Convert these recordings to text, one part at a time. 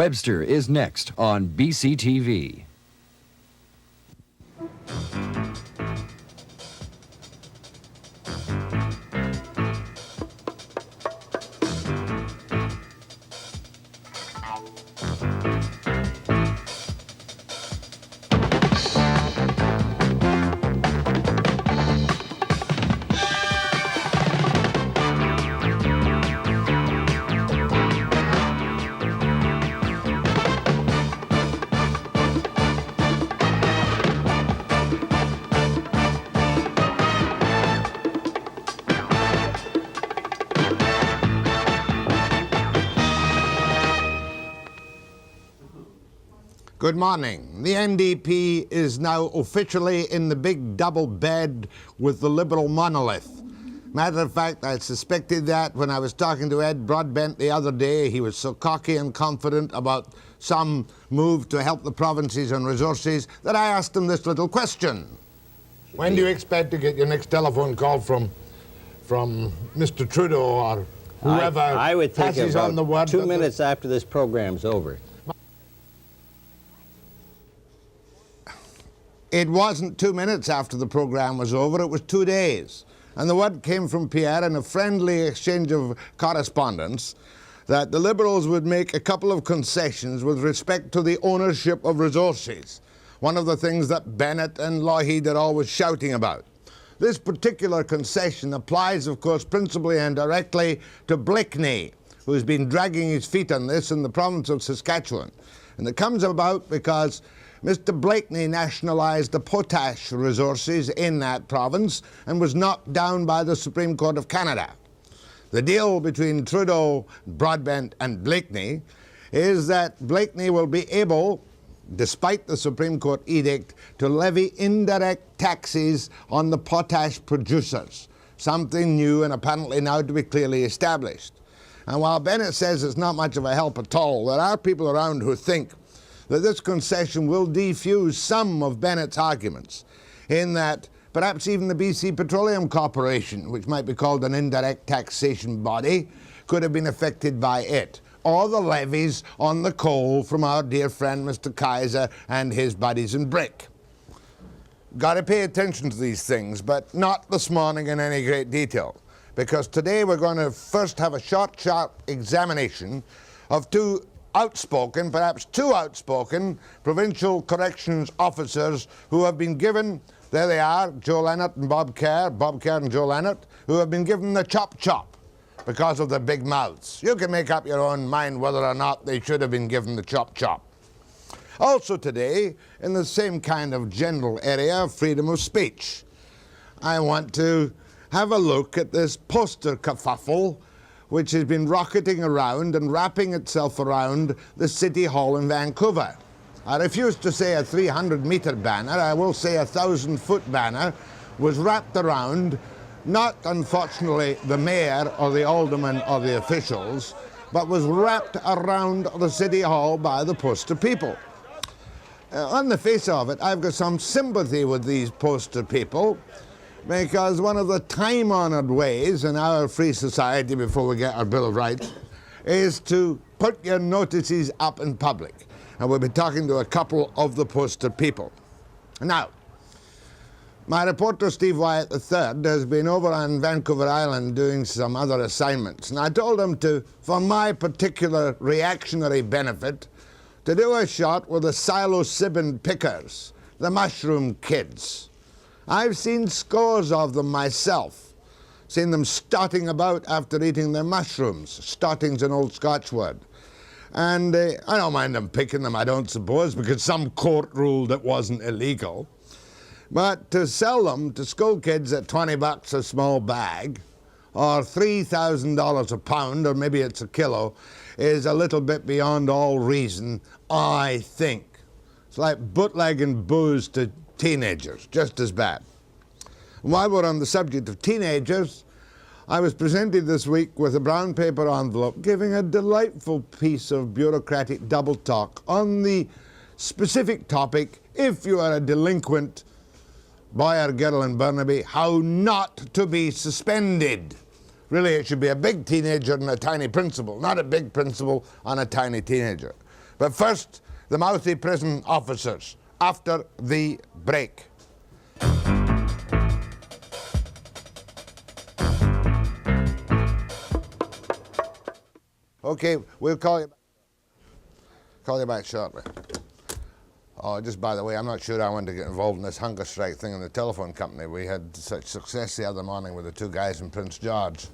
Webster is next on BCTV. Good morning. The NDP is now officially in the big double bed with the Liberal monolith. Matter of fact, I suspected that when I was talking to Ed Broadbent the other day. He was so cocky and confident about some move to help the provinces on resources that I asked him this little question. When do you expect to get your next telephone call from Mr. Trudeau or whoever I would think passes on the word? 2 minutes after this program's over. It wasn't 2 minutes after the program was over, it was 2 days. And the word came from Pierre in a friendly exchange of correspondence that the Liberals would make a couple of concessions with respect to the ownership of resources, one of the things that Bennett and Lougheed are always shouting about. This particular concession applies, of course, principally and directly to Blakeney, who's been dragging his feet on this in the province of Saskatchewan. And it comes about because Mr. Blakeney nationalised the potash resources in that province and was knocked down by the Supreme Court of Canada. The deal between Trudeau, Broadbent and Blakeney is that Blakeney will be able, despite the Supreme Court edict, to levy indirect taxes on the potash producers, something new and apparently now to be clearly established. And while Bennett says it's not much of a help at all, there are people around who think that this concession will defuse some of Bennett's arguments, in that perhaps even the BC Petroleum Corporation, which might be called an indirect taxation body, could have been affected by it, or the levies on the coal from our dear friend Mr. Kaiser and his buddies in Brick. Got to pay attention to these things, but not this morning in any great detail, because today we're going to first have a short, sharp examination of two outspoken, perhaps too outspoken, provincial corrections officers who have been given, there they are, Joe Lehnert and Bob Kerr and Joe Lehnert, who have been given the chop-chop because of their big mouths. You can make up your own mind whether or not they should have been given the chop-chop. Also today, in the same kind of general area of freedom of speech, I want to have a look at this poster kerfuffle which has been rocketing around and wrapping itself around the City Hall in Vancouver. I refuse to say a 300-metre banner, I will say a 1,000-foot banner was wrapped around, not unfortunately the mayor or the alderman or the officials, but was wrapped around the City Hall by the poster people. On the face of it, I've got some sympathy with these poster people, because one of the time-honoured ways in our free society before we get our Bill of Rights is to put your notices up in public. And we'll be talking to a couple of the poster people. Now, my reporter Steve Wyatt III has been over on Vancouver Island doing some other assignments, and I told him to, for my particular reactionary benefit, to do a shot with the Psilocybin pickers, the mushroom kids. I've seen scores of them myself, seen them stotting about after eating their mushrooms. Stotting's an old Scotch word. And I don't mind them picking them, I don't suppose, because some court ruled it wasn't illegal. But to sell them to school kids at $20 a small bag, or $3,000 a pound, or maybe it's a kilo, is a little bit beyond all reason, I think. It's like bootlegging booze to teenagers, just as bad. And while we're on the subject of teenagers, I was presented this week with a brown paper envelope giving a delightful piece of bureaucratic double talk on the specific topic, if you are a delinquent boy or girl in Burnaby, how not to be suspended. Really, it should be a big teenager and a tiny principal, not a big principal on a tiny teenager. But first, the mouthy prison officers, after the break. Okay, we'll call you back shortly. Oh, just by the way, I'm not sure I want to get involved in this hunger strike thing in the telephone company. We had such success the other morning with the two guys in Prince George.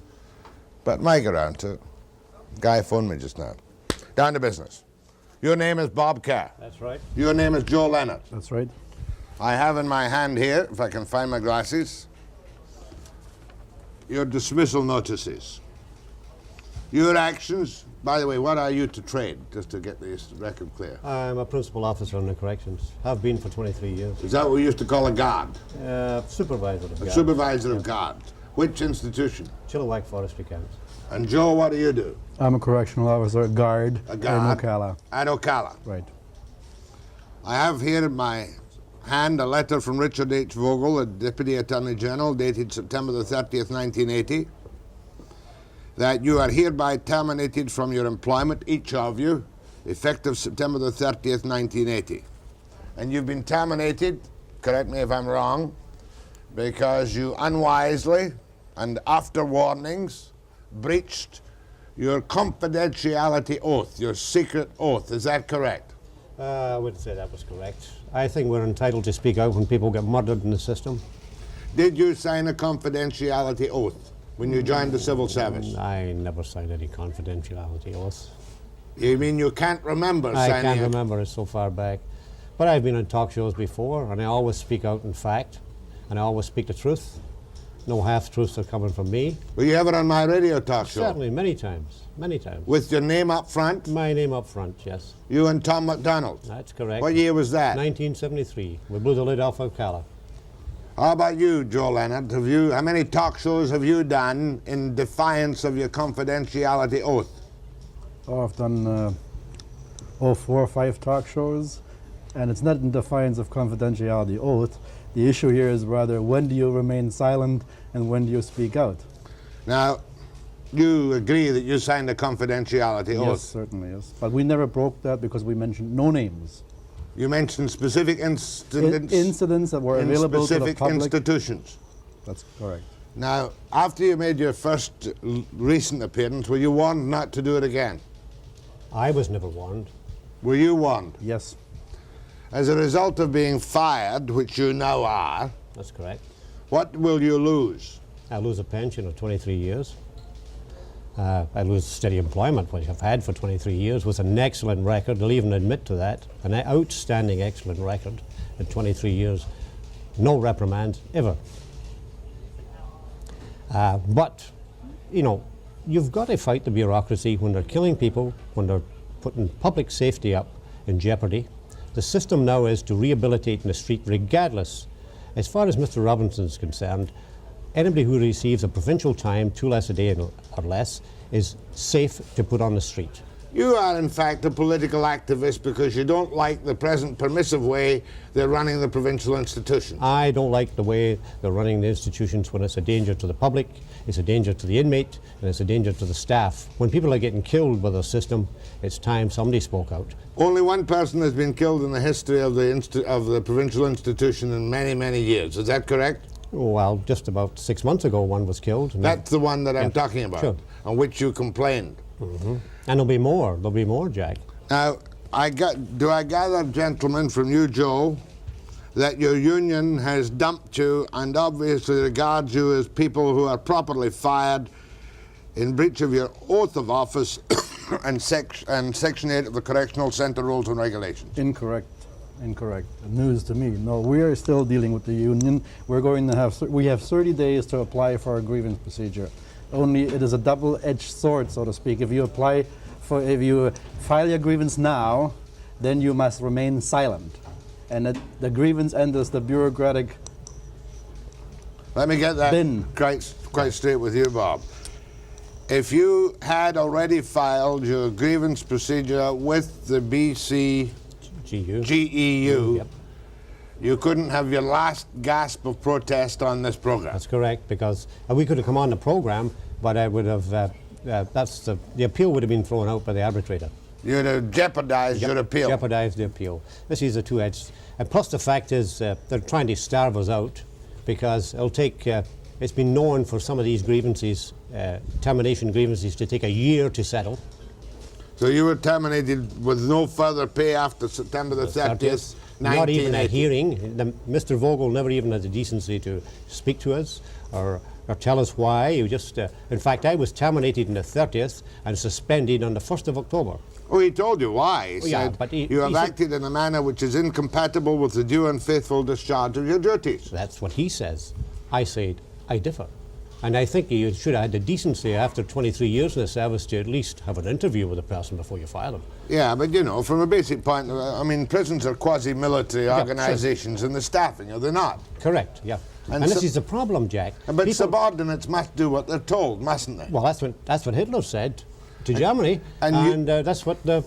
But might get around to it. Guy phoned me just now. Down to business. Your name is Bob Kerr. That's right. Your name is Joe Lehnert. That's right. I have in my hand here, if I can find my glasses, your dismissal notices. Your actions, by the way, what are you to trade, just to get this record clear? I'm a principal officer in the corrections. Have been for 23 years. Is that what we used to call a guard? Supervisor of A guard. supervisor of guard. Which institution? Chilliwack Forestry Camps. And Joe, what do you do? I'm a correctional officer, guard, A guard. in Ocala. At Ocala. Right. I have here in my hand a letter from Richard H. Vogel, the Deputy Attorney General, dated September the 30th, 1980, that you are hereby terminated from your employment, each of you, effective September the 30th, 1980. And you've been terminated, correct me if I'm wrong, because you unwisely and after warnings breached your confidentiality oath, your secret oath. Is that correct? I wouldn't say that was correct. I think we're entitled to speak out when people get murdered in the system. Did you sign a confidentiality oath when you joined the civil service? I never signed any confidentiality oaths. You mean you can't remember I signing can't it? remember it so far back. But I've been on talk shows before, and I always speak out in fact, and I always speak the truth. No half-truths are coming from me. Were you ever on my radio talk show? Certainly, many times, many times. With your name up front? My name up front, yes. You and Tom McDonald? That's correct. What year was that? 1973. We blew the lid off Ocala. How about you, Joe Lehnert? How many talk shows have you done in defiance of your confidentiality oath? Oh, I've done 4 or 5 talk shows, and it's not in defiance of confidentiality oath. The issue here is rather when do you remain silent and when do you speak out? Now, you agree that you signed a confidentiality Yes, oath? certainly, yes. But we never broke that because we mentioned no names. You mentioned specific incidents Incidents that were in available to the specific public. institutions. That's correct. Now, after you made your first recent appearance, were you warned not to do it again? I was never warned. Were you warned? Yes. As a result of being fired, which you now are, That's correct. what will you lose? I lose a pension of 23 years. I lose steady employment, which I've had for 23 years, with an excellent record. I'll even admit to that. An outstanding, excellent record in 23 years. No reprimands, ever. But, you know, you've got to fight the bureaucracy when they're killing people, when they're putting public safety up in jeopardy. The system now is to rehabilitate in the street regardless. As far as Mr. Robinson's concerned, anybody who receives a provincial time, 2 less a day or less, is safe to put on the street. You are, in fact, a political activist because you don't like the present permissive way they're running the provincial institutions. I don't like the way they're running the institutions when it's a danger to the public, it's a danger to the inmate, and it's a danger to the staff. When people are getting killed by the system, it's time somebody spoke out. Only one person has been killed in the history of the provincial institution in many, many years. Is that correct? Well, just about 6 months ago, one was killed. And That's the one that I'm talking about, sure. on which you complained. And there'll be more. There'll be more, Jack. Now, do I gather, gentlemen, from you, Joe, that your union has dumped you and obviously regards you as people who are properly fired in breach of your oath of office and Section 8 of the Correctional Centre Rules and Regulations? Incorrect. Incorrect. News to me. No, we are still dealing with the union. We're going to have, we have 30 days to apply for a grievance procedure. Only it is a double-edged sword, so to speak. If you file your grievance now, then you must remain silent. And the grievance enters the bureaucratic Let me get that bin. quite straight with you, Bob. If you had already filed your grievance procedure with the BC GEU, Yep. you couldn't have your last gasp of protest on this program. That's correct, because we could have come on the program, but I would have, the appeal would have been thrown out by the arbitrator. You'd have jeopardized your appeal. Jeopardize the appeal. This is a two-edged. And plus the fact is they're trying to starve us out because it'll take, it's been known for some of these grievances, termination grievances, to take a year to settle. So you were terminated with no further pay after September the 30th, 1980. Not even a hearing. Mr. Vogel never even had the decency to speak to us or tell us why. He just, in fact, I was terminated on the 30th and suspended on the 1st of October. Oh, he told you why. He Yeah, said but you have acted in a manner which is incompatible with the due and faithful discharge of your duties. That's what he says. I said, I differ. And I think you should have had the decency after 23 years in the service to at least have an interview with a person before you file them. Yeah, but you know, from a basic point, I mean, prisons are quasi-military organisations and the staffing, are they not? Correct, yeah. And this is the problem, Jack. But subordinates must do what they're told, mustn't they? Well, that's what Hitler said to Germany, and that's what the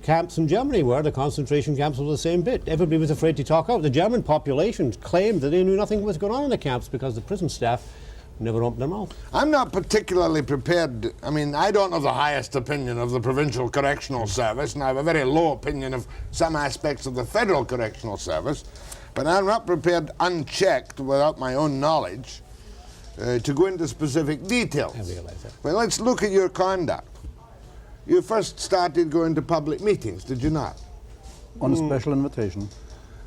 camps in Germany were. The concentration camps were the same bit. Everybody was afraid to talk out. The German population claimed that they knew nothing was going on in the camps because the prison staff never opened their mouth. I'm not particularly prepared. I mean, I don't have the highest opinion of the Provincial Correctional Service, and I have a very low opinion of some aspects of the Federal Correctional Service, but I'm not prepared, unchecked, without my own knowledge, to go into specific details. I realize that. Well, let's look at your conduct. You first started going to public meetings, did you not? On a special invitation.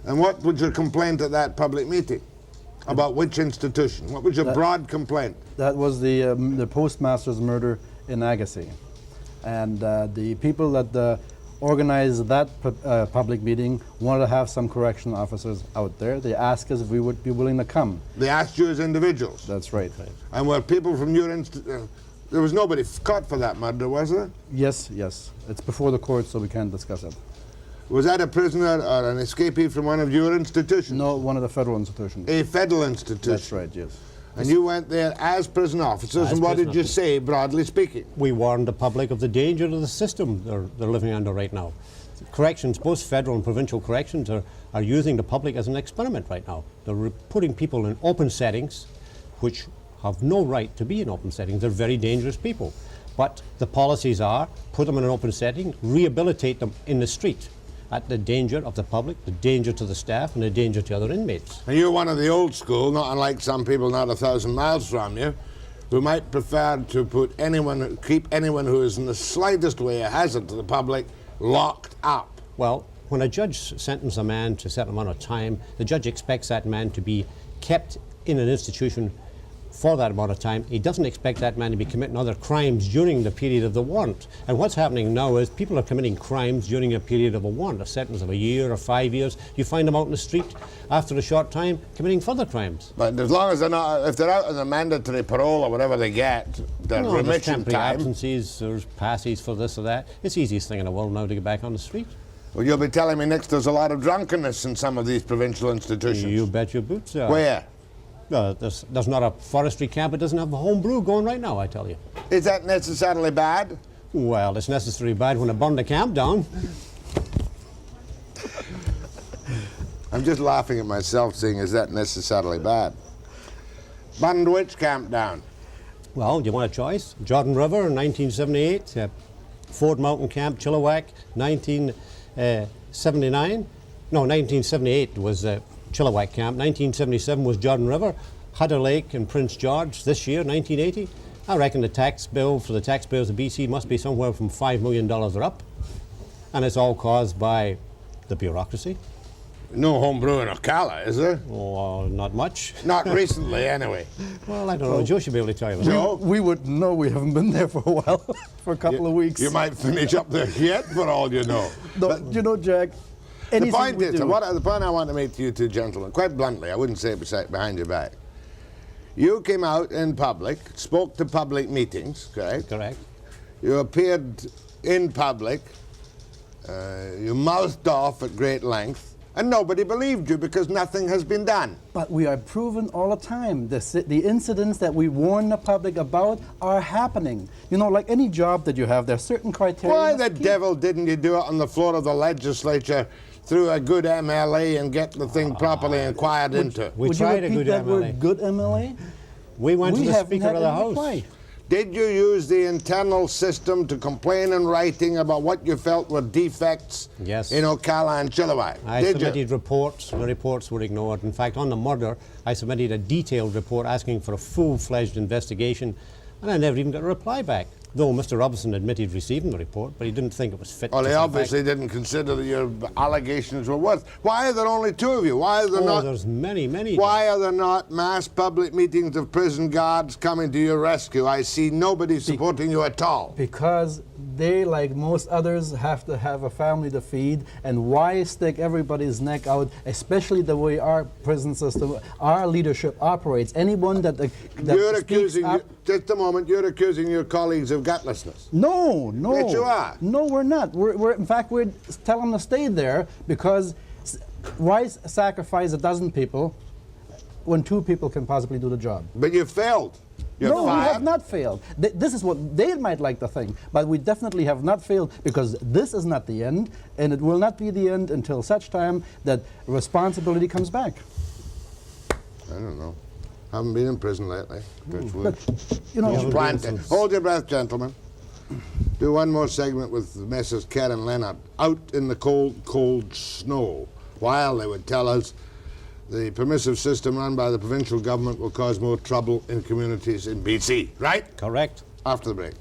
And what was your complaint at that public meeting? About which institution? What was your broad complaint? That was the postmaster's murder in Agassiz. And the people that organized that public meeting wanted to have some correction officers out there. They asked us if we would be willing to come. They asked you as individuals? That's right. And were people from your institution... there was nobody caught for that murder, was there? Yes, yes. It's before the court, so we can't discuss it. Was that a prisoner or an escapee from one of your institutions? No, one of the federal institutions. A federal institution? That's right, yes. And you went there as prison officers, and what did you say, broadly speaking? We warned the public of the danger of the system they're living under right now. Corrections, both federal and provincial corrections, are using the public as an experiment right now. They're putting people in open settings, which have no right to be in open settings. They're very dangerous people. But the policies are, put them in an open setting, rehabilitate them in the street, at the danger of the public, the danger to the staff, and the danger to other inmates. And you're one of the old school, not unlike some people not 1,000 miles from you, who might prefer to keep anyone who is in the slightest way a hazard to the public locked up. Well, when a judge sentences a man to a certain amount of time, the judge expects that man to be kept in an institution for that amount of time. He doesn't expect that man to be committing other crimes during the period of the warrant. And what's happening now is people are committing crimes during a period of a warrant, a sentence of a year or 5 years. You find them out in the street after a short time committing further crimes. But as long as they're not, if they're out on a mandatory parole or whatever they get, their remission time. Absences, there's passes for this or that. It's the easiest thing in the world now to get back on the street. Well, you'll be telling me next there's a lot of drunkenness in some of these provincial institutions. You bet your boots are. Where? There's not a forestry camp that doesn't have a home brew going right now, I tell you. Is that necessarily bad? Well, it's necessarily bad when they burn the camp down. I'm just laughing at myself saying, is that necessarily bad? Burned which camp down? Well, do you want a choice? Jordan River in 1978, Ford Mountain Camp, Chilliwack, 1979. No, 1978 was Chilliwack Camp. 1977 was Jordan River. Hutter Lake and Prince George this year, 1980. I reckon the tax bill for the taxpayers of BC must be somewhere from $5 million or up. And it's all caused by the bureaucracy. No home brew in Ocala, is there? Oh, not much. Not recently, anyway. Well, I don't know. Joe should be able to tell you that. Joe? We wouldn't know. We haven't been there for a while, for a couple of weeks. You might finish up there yet, for all you know. No, But you know, Jack, the point is, the point I want to make to you two gentlemen, quite bluntly, I wouldn't say it behind your back. You came out in public, spoke to public meetings, correct? Correct. You appeared in public, you mouthed off at great length, and nobody believed you because nothing has been done. But we are proven all the time. The incidents that we warn the public about are happening. You know, like any job that you have, there are certain criteria. Why the devil didn't you do it on the floor of the legislature through a good MLA and get the thing properly inquired into? We Would you tried a repeat good that MLA. word, good MLA? We went to the haven't Speaker had of the any House. reply. Did you use the internal system to complain in writing about what you felt were defects Yes. in Ocala and Chilliwack? I Did submitted you? reports. The reports were ignored. In fact, on the murder, I submitted a detailed report asking for a full-fledged investigation, and I never even got a reply back. Though Mr. Robinson admitted receiving the report, but he didn't think it was fit. Well, to they send obviously back. didn't consider that your allegations were worth. Why are there only two of you? Why are there not? There's many, many. Why are there not mass public meetings of prison guards coming to your rescue? I see nobody supporting you at all. Because they, like most others, have to have a family to feed, and why stick everybody's neck out, especially the way our prison system, our leadership operates? Anyone that You're speaks accusing, up, just a moment, you're accusing your colleagues of gutlessness. No, no. Yes, you are. No, we're not. In fact, we're telling them to stay there because why sacrifice a dozen people when 2 people can possibly do the job? But you failed. You're No, fired. we have not failed. This is what they might like to think, but we definitely have not failed because this is not the end, and it will not be the end until such time that responsibility comes back. I don't know. Haven't been in prison lately. Touch wood. But, you know, Yeah, Planted. Hold your breath, gentlemen. Do one more segment with Messrs. Kerr and Lehnert out in the cold, cold snow while they would tell us the permissive system run by the provincial government will cause more trouble in communities in BC. Right? Correct. After the break.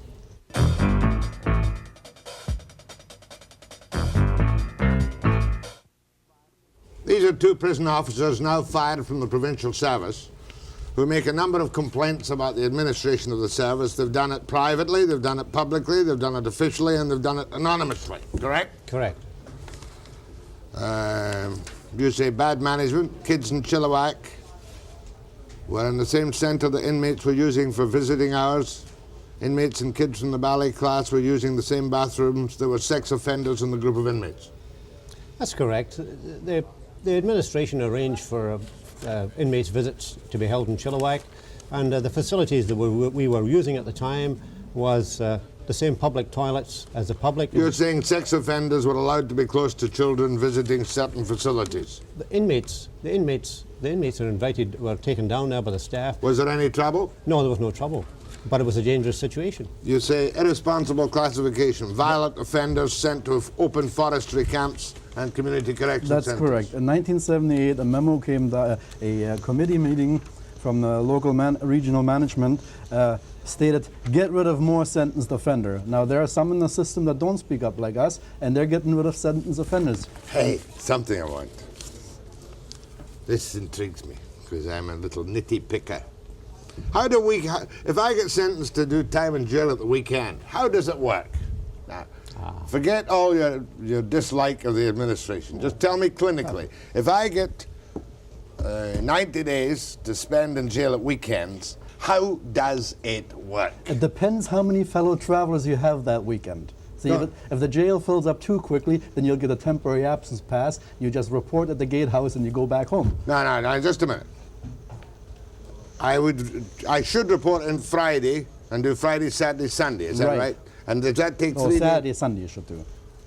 These are 2 prison officers now fired from the provincial service who make a number of complaints about the administration of the service. They've done it privately, they've done it publicly, they've done it officially, and they've done it anonymously. Correct? Correct. You say bad management. Kids in Chilliwack were in the same centre the inmates were using for visiting hours. Inmates and kids from the ballet class were using the same bathrooms. There were sex offenders in the group of inmates. That's correct. The administration arranged for inmates' visits to be held in Chilliwack, and the facilities that we were using at the time was the same public toilets as the public. You're saying sex offenders were allowed to be close to children visiting certain facilities. The inmates are invited, were taken down there by the staff. Was there any trouble? No, there was no trouble, but it was a dangerous situation. You say irresponsible classification, violent offenders sent to open forestry camps and community correction that's centres. correct. In 1978, a memo came, a committee meeting from the local regional management stated, get rid of more sentenced offender. Now, there are some in the system that don't speak up like us, and they're getting rid of sentenced offenders. Hey, something I want. This intrigues me, because I'm a little nitty picker. How do we, if I get sentenced to do time in jail at the weekend, how does it work? Now, forget all your dislike of the administration. Just tell me clinically. If I get 90 days to spend in jail at weekends, how does it work? It depends how many fellow travelers you have that weekend. See, No. if the jail fills up too quickly, then you'll get a temporary absence pass. You just report at the gatehouse and you go back home. No, just a minute. I should report in Friday and do Friday, Saturday, Sunday. Is that Right. right? And does that take Oh, 3 Saturday, days? Sunday you should do.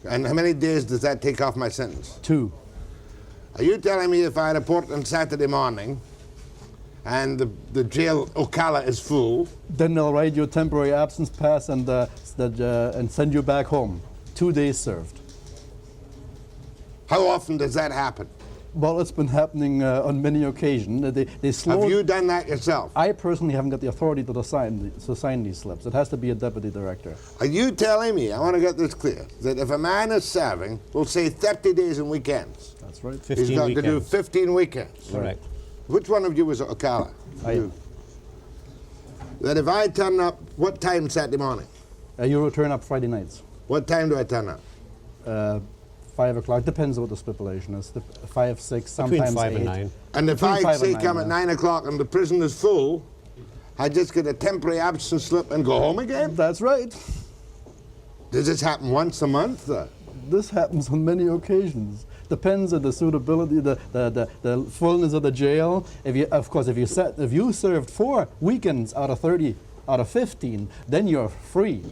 And how many days does that take off my sentence? 2. Are you telling me if I report on Saturday morning and the jail Ocala is full, Then they'll write you a temporary absence pass and send you back home. 2 days served. how often does that happen? Well, it's been happening on many occasions. They slow. Have you done that yourself? I personally haven't got the authority to sign these slips. It has to be a deputy director. Are you telling me, I want to get this clear, that if a man is serving, we'll say 30 days and weekends, That's right. 15 he's got to do weekends. 15 weekends? Correct. Which one of you was at Ocala? I am. That if I turn up, what time Saturday morning? You return up Friday nights. What time do I turn up? 5 o'clock. Depends on what the stipulation is. 5, 6, Between sometimes 5 8. and 9. And if Between I 5 say and 9, come at yeah. 9 o'clock and the prison is full, I just get a temporary absence slip and go home again? That's right. Does this happen once a month? This happens on many occasions. Depends on the suitability, the fullness of the jail. If you served 4 weekends out of 30, out of 15, then you're free.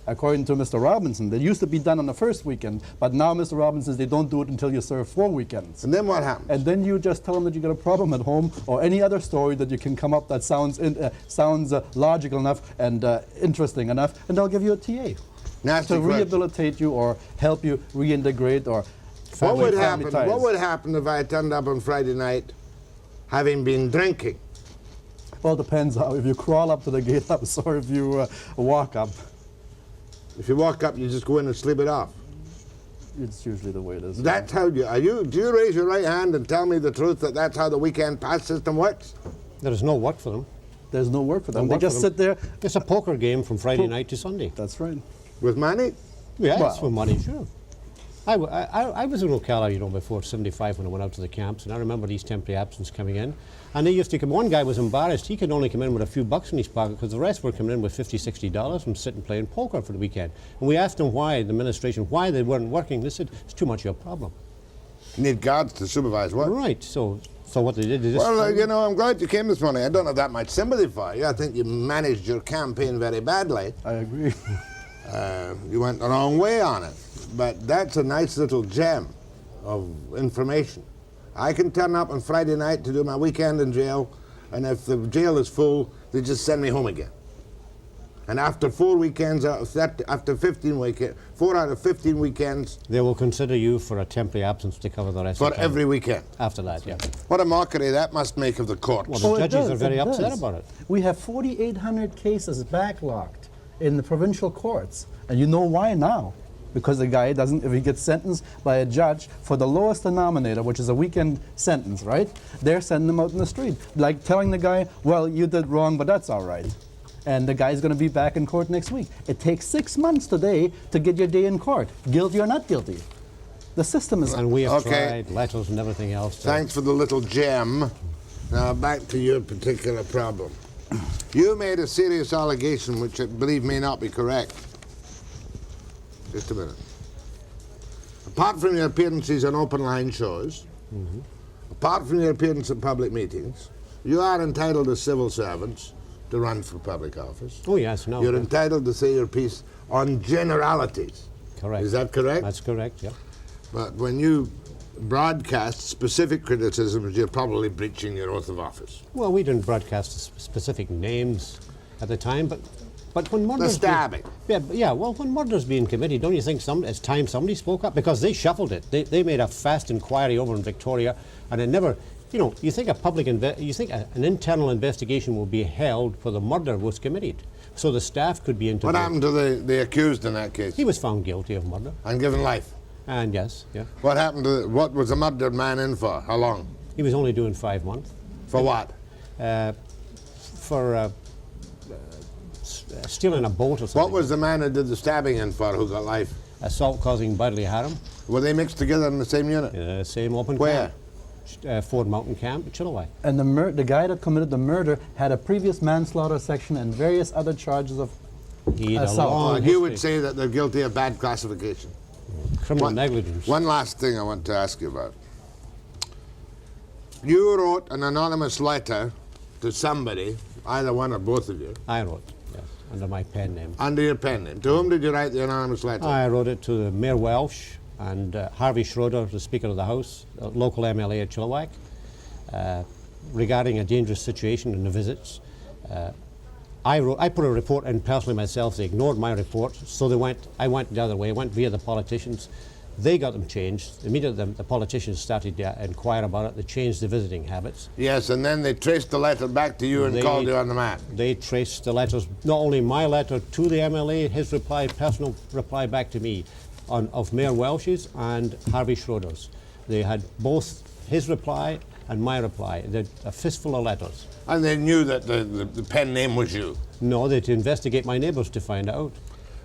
According to Mr. Robinson, they used to be done on the first weekend, but now Mr. Robinson says they don't do it until you serve 4 weekends. And then what happens? And then you just tell them that you got a problem at home, or any other story that you can come up that sounds logical enough and interesting enough, and they'll give you a TA Nasty to question. rehabilitate you or help you reintegrate or What would family happen? ties. What would happen if I turned up on Friday night, having been drinking? Well, it depends how, if you crawl up to the gatehouse or if you walk up. If you walk up, you just go in and sleep it off. It's usually the way it is. That's how you. Do you raise your right hand and tell me the truth that that's how the weekend pass system works? There is no work for them. There's no work for them. No They work just for sit there. It's a poker game from Friday night to Sunday. That's right. With money? Yeah, Well- it's for money, sure. I was in Ocala, you know, before '75 when I went out to the camps, and I remember these temporary absence coming in. And they used to come, one guy was embarrassed, he could only come in with a few bucks in his pocket because the rest were coming in with $50, $60 from sitting playing poker for the weekend. And we asked them why, the administration, why they weren't working. They said, it's too much of your problem. You need guards to supervise work. Right, so what they did, they just... Well, you know, I'm glad you came this morning. I don't have that much sympathy for you. I think you managed your campaign very badly. I agree. You went the wrong way on it. But that's a nice little gem of information. I can turn up on Friday night to do my weekend in jail, and if the jail is full, they just send me home again. And after 4 weekends out of 30, after 15 weekends, 4 out of 15 weekends, They will consider you for a temporary absence to cover the rest for of the time. every weekend. After that, yeah. What a mockery that must make of the courts. Well, the Oh, it judges does, are very it upset does. about it. We have 4,800 cases backlogged in the provincial courts. And you know why now? Because the guy doesn't, if he gets sentenced by a judge for the lowest denominator, which is a weekend sentence, right? They're sending him out in the street. Like telling the guy, well, you did wrong, but that's all right. And the guy's going to be back in court next week. It takes 6 months today to get your day in court, guilty or not guilty. The system is... And we have Okay. tried letters and everything else. Thanks for the little gem. Now back to your particular problem. You made a serious allegation which I believe may not be correct. Just a minute. Apart from your appearances on open line shows, apart from your appearance at public meetings, you are entitled as civil servants to run for public office. Oh, yes, no. You're entitled to say your piece on generalities. Correct. Is that correct? That's correct, yeah. But when you broadcast specific criticisms, you're probably breaching your oath of office. Well, we didn't broadcast specific names at the time, but when The murder's stabbing. well, when murder's being committed, don't you think it's time somebody spoke up? Because they shuffled it. They made a fast inquiry over in Victoria, and it never, you know, you think an internal investigation will be held where the murder was committed, so the staff could be interviewed. What happened to the accused in that case? He was found guilty of murder, And given life. and yes, yeah, What happened to what was the murdered man in for? How long? he was only doing 5 months For what? for stealing a boat or something. What was the man who did the stabbing in for who got life? Assault causing bodily harm. Were they mixed together in the same unit? Same open Where? camp. Ford Mountain Camp, Chilliwack. And the guy that committed the murder had a previous manslaughter section and various other charges of He had a Assault. long You would history. say that they're guilty of bad classification. Criminal negligence. One last thing I want to ask you about. You wrote an anonymous letter to somebody, either one or both of you, I wrote, yes, under my pen name. under your pen name. To whom did you write the anonymous letter? I wrote it to Mayor Welsh and Harvey Schroeder, the Speaker of the House, local MLA at Chilliwack, regarding a dangerous situation in the visits. I put a report in personally myself. They ignored my report, so I went the other way. I went via the politicians. They got them changed. Immediately the politicians started to inquire about it. They changed the visiting habits. Yes, and then they traced the letter back to you and They- called you on the map. They traced the letters, not only my letter to the MLA, his reply, personal reply back to me, of Mayor Welsh's and Harvey Schroeder's. They had both his reply and my reply. They're a fistful of letters. And they knew that the pen name was you. No, they to investigate my neighbours to find out.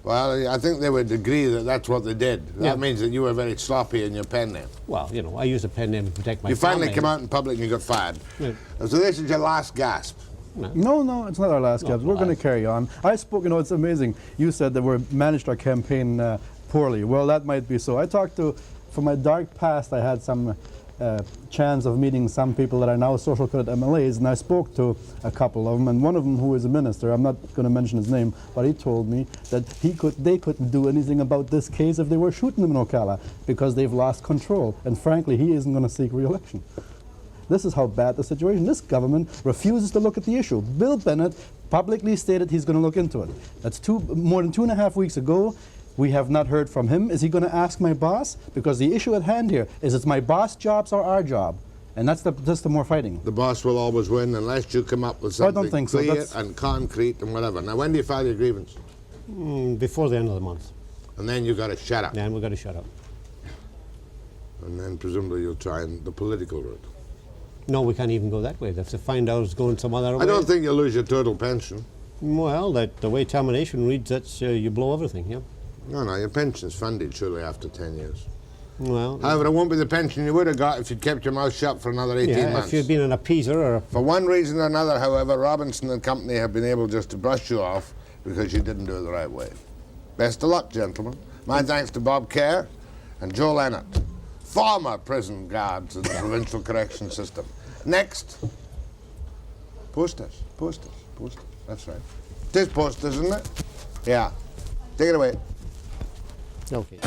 Well, I think they would agree that that's what they did. That Yeah. means that you were very sloppy in your pen name. Well, you know, I use a pen name to protect my You finally family. came out in public and you got fired. Yeah. So this is your last gasp. No, it's not our last gaps. We're going to carry on. I spoke, you know, it's amazing. You said that we managed our campaign poorly. Well, that might be so. I talked to, from my dark past, I had some chance of meeting some people that are now social credit MLAs, and I spoke to a couple of them, and one of them who is a minister, I'm not going to mention his name, but he told me that they couldn't do anything about this case if they were shooting them in Ocala because they've lost control, and frankly, he isn't going to seek re-election. This is how bad the situation. This government refuses to look at the issue. Bill Bennett publicly stated he's going to look into it. That's more than 2.5 weeks ago. We have not heard from him. Is he going to ask my boss? Because the issue at hand here is it's my boss' jobs or our job. And that's the more fighting. The boss will always win unless you come up with something I don't think clear so. and concrete and whatever. Now, when do you file your grievance? Before the end of the month. And then you got to shut up. Then we've got to shut up. And then presumably you'll try the political route. No, we can't even go that way. They have to find out it's going some other way. I don't think you'll lose your total pension. Well, the way termination reads, that's you blow everything, yeah. No, your pension's funded surely after 10 years. Well, However, it won't be the pension you would have got if you'd kept your mouth shut for another 18 yeah, months. if you'd been an appeaser or a... For one reason or another, however, Robinson and company have been able just to brush you off because you didn't do it the right way. Best of luck, gentlemen. My thanks to Bob Kerr and Joe Lehnert, former prison guards in the provincial correction system. Next, posters. That's right. It is posters, isn't it? Yeah. Take it away. Okay.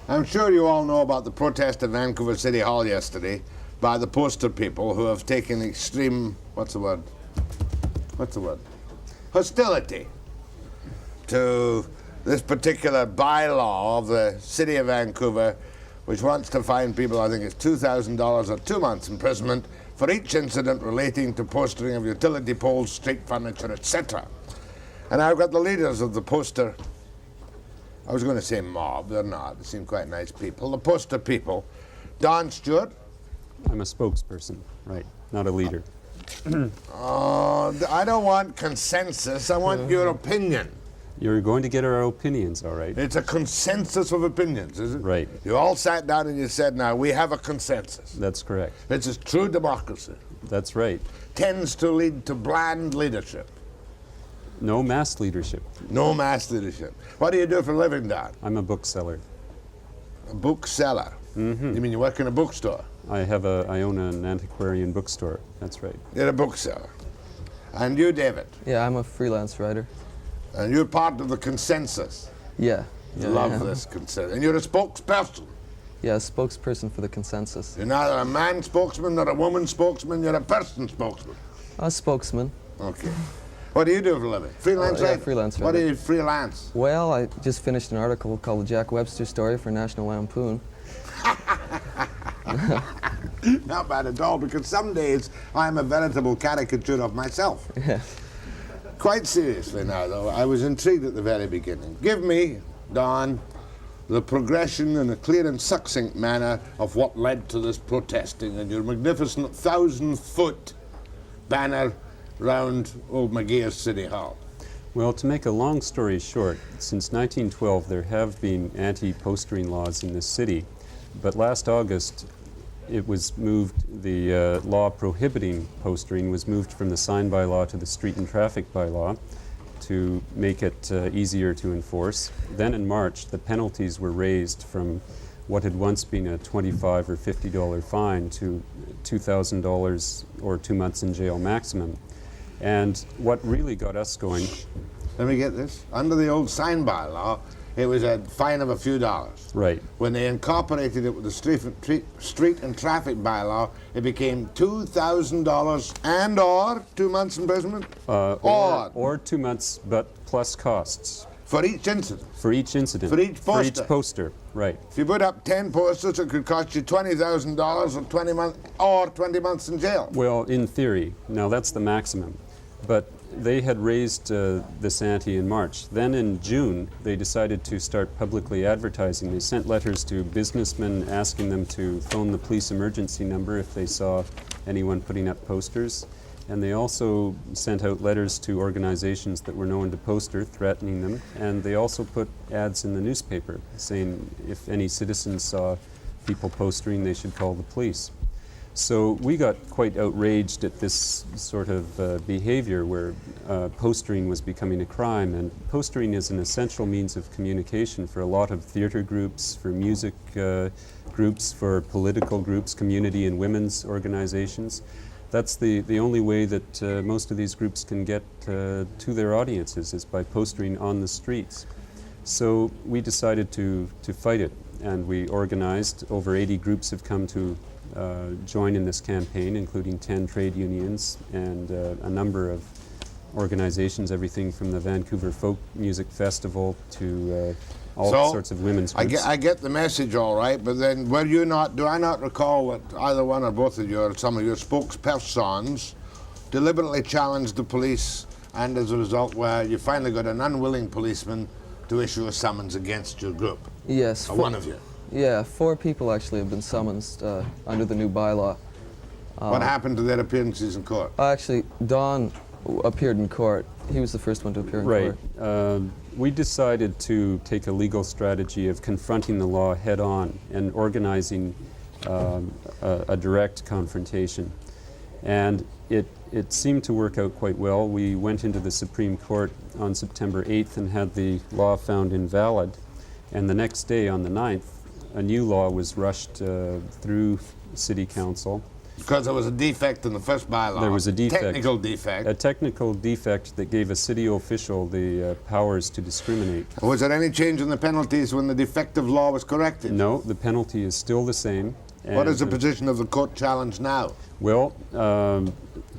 I'm sure you all know about the protest at Vancouver City Hall yesterday by the poster people who have taken extreme, hostility to this particular bylaw of the City of Vancouver, which wants to fine people, I think it's $2,000 or 2 months imprisonment for each incident relating to postering of utility poles, street furniture, etc. And I've got the leaders of the poster, I was going to say mob, they're not, they seem quite nice people, the poster people. Don Stewart. I'm a spokesperson, right, not a leader. I don't want consensus, I want your opinion. You're going to get our opinions, all right? It's a consensus of opinions, is it? Right. You all sat down and you said, now, we have a consensus. That's correct. It's a true democracy. That's right. Tends to lead to bland leadership. No mass leadership. No mass leadership. What do you do for a living, Don? I'm a bookseller. A bookseller? Mm-hmm. You mean you work in a bookstore? I own an antiquarian bookstore. That's right. You're a bookseller. And you, David? Yeah, I'm a freelance writer. And you're part of the consensus. Yeah. Love this consensus. And you're a spokesperson. Yeah, a spokesperson for the consensus. You're neither a man spokesman nor a woman spokesman, you're a person spokesman. A spokesman. Okay. What do you do for a living? Freelance yeah, writer? freelance What writer. do you freelance? Well, I just finished an article called The Jack Webster Story for National Lampoon. Not bad at all, because some days I'm a veritable caricature of myself. Yeah. Quite seriously now, though, I was intrigued at the very beginning. Give me, Don, the progression in a clear and succinct manner of what led to this protesting and your magnificent 1,000-foot banner round old McGear's City Hall. Well, to make a long story short, since 1912 there have been anti-postering laws in this city, but last August it was moved, the law prohibiting postering was moved from the sign bylaw to the street and traffic bylaw to make it easier to enforce. Then in March, the penalties were raised from what had once been a $25 or $50 fine to $2,000 or 2 months in jail maximum. And what really got us going... Let me get this. Under the old sign bylaw, it was a fine of a few dollars. Right. When they incorporated it with the street and traffic bylaw, it became $2,000 and or 2 months imprisonment? Or 2 months, but plus costs. For each incident? For each incident. For each poster? For each poster, right. If you put up 10 posters, it could cost you $20,000 or 20 months in jail. Well, in theory. Now, that's the maximum. But they had raised this ante in March. Then in June, they decided to start publicly advertising. They sent letters to businessmen asking them to phone the police emergency number if they saw anyone putting up posters. And they also sent out letters to organizations that were known to poster, threatening them. And they also put ads in the newspaper saying if any citizens saw people postering, they should call the police. So we got quite outraged at this sort of behavior where postering was becoming a crime, and postering is an essential means of communication for a lot of theater groups, for music groups, for political groups, community and women's organizations. That's the only way that most of these groups can get to their audiences, is by postering on the streets. So we decided to fight it, and we organized. Over 80 groups have come to join in this campaign, including 10 trade unions and a number of organizations, everything from the Vancouver Folk Music Festival to all sorts of women's groups. I get the message all right, but then were you not, do I not recall that either one or both of you or some of your spokespersons deliberately challenged the police, and as a result where you finally got an unwilling policeman to issue a summons against your group? Yes. Or one of you? Yeah, 4 people actually have been summoned under the new bylaw. What happened to their appearances in court? Actually, Don appeared in court. He was the first one to appear in court. Right. We decided to take a legal strategy of confronting the law head-on and organizing a direct confrontation. And it seemed to work out quite well. We went into the Supreme Court on September 8th and had the law found invalid. And the next day, on the 9th, a new law was rushed through City Council. Because there was a defect in the first bylaw. There was a defect. Technical defect. A technical defect that gave a city official the powers to discriminate. Was there any change in the penalties when the defective law was corrected? No, the penalty is still the same. What is the position of the court challenge now? Well,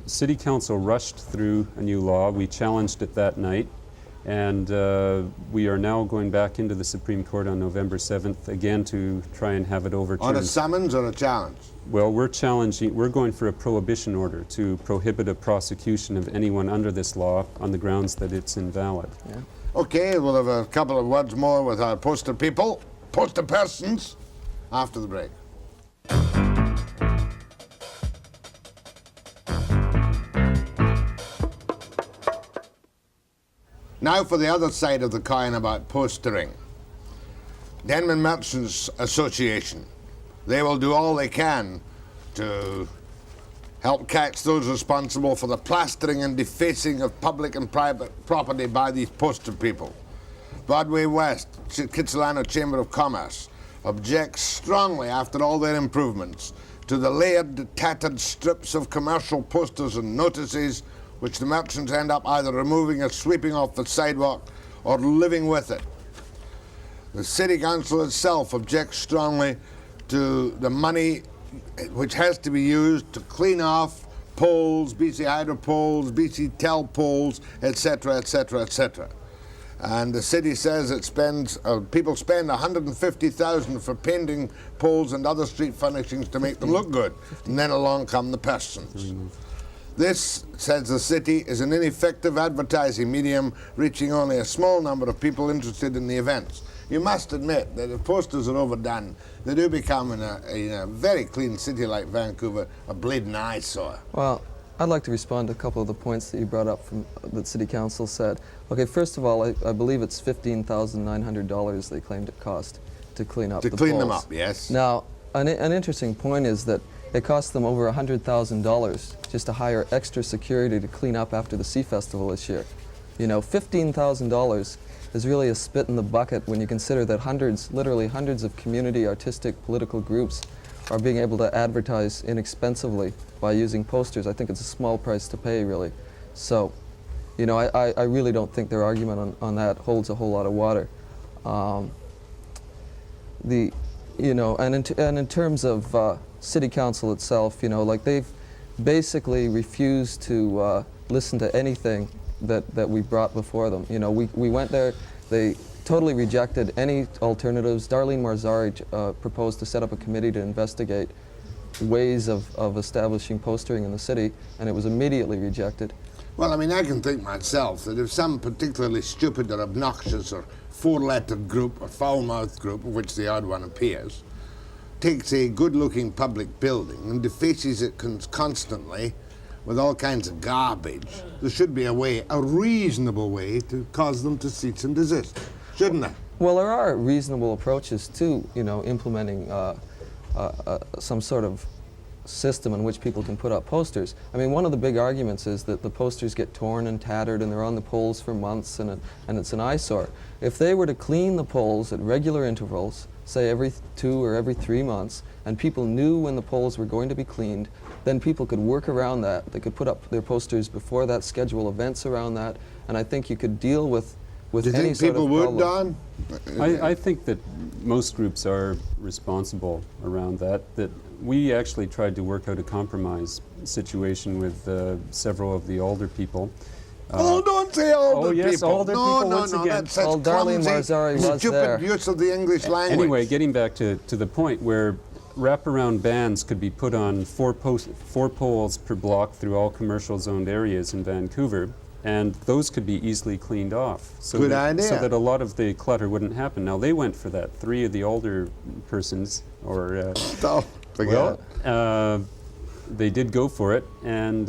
City Council rushed through a new law. We challenged it that night. And we are now going back into the Supreme Court on November 7th again to try and have it overturned. On a summons or a challenge? Well, we're going for a prohibition order to prohibit a prosecution of anyone under this law on the grounds that it's invalid. Yeah. Okay, we'll have a couple of words more with our poster people, poster persons, after the break. Now for the other side of the coin about postering. Denman Merchants Association. They will do all they can to help catch those responsible for the plastering and defacing of public and private property by these poster people. Broadway West, Kitsilano Chamber of Commerce, objects strongly, after all their improvements, to the layered, tattered strips of commercial posters and notices which the merchants end up either removing or sweeping off the sidewalk or living with it. The City Council itself objects strongly to the money which has to be used to clean off poles, BC Hydro poles, BC Tel poles, etc., etc., etc. And the city says it spends, people spend $150,000 for painting poles and other street furnishings to make them look good, and then along come the persons. This, says the city, is an ineffective advertising medium reaching only a small number of people interested in the events. You must admit that if posters are overdone, they do become, in a very clean city like Vancouver, a bleeding eyesore. Well, I'd like to respond to a couple of the points that you brought up from that City Council said. Okay, first of all, I believe it's $15,900 they claimed it cost to clean up the poles. To clean them up, yes. Now, an interesting point is that it cost them over $100,000 just to hire extra security to clean up after the Sea Festival this year. You know, $15,000 is really a spit in the bucket when you consider that literally hundreds of community, artistic, political groups are being able to advertise inexpensively by using posters. I think it's a small price to pay, really. So, you know, I really don't think their argument on that holds a whole lot of water. You know, and in terms of City Council itself, you know, like they've basically refused to listen to anything that we brought before them. You know, we went there, they totally rejected any alternatives. Darlene Marzari proposed to set up a committee to investigate ways of establishing postering in the city, and it was immediately rejected. Well, I mean, I can think myself that if some particularly stupid or obnoxious or four-lettered group or foul-mouthed group, of which the odd one appears, takes a good-looking public building and defaces it constantly with all kinds of garbage, there should be a reasonable way to cause them to cease and desist, shouldn't there? Well, there are reasonable approaches to, you know, implementing some sort of system in which people can put up posters. I mean, one of the big arguments is that the posters get torn and tattered and they're on the poles for months and it's an eyesore. If they were to clean the poles at regular intervals, say every 2 or every 3 months, and people knew when the poles were going to be cleaned, then people could work around that. They could put up their posters before that, schedule events around that, and I think you could deal with Do you any think sort people of would, problem. Don? I think that most groups are responsible around that. That we actually tried to work out a compromise situation with several of the older people. Don't say older yes, people. older people once again. That's such Well, Darlene clumsy, Marzari was stupid there. use of the English language. Anyway, getting back to the point where wraparound bans could be put on 4 poles per block through all commercial zoned areas in Vancouver, and those could be easily cleaned off. So Good that, idea. So that a lot of the clutter wouldn't happen. Now, they went for that. 3 of the older persons, or Oh, forget it. they did go for it, and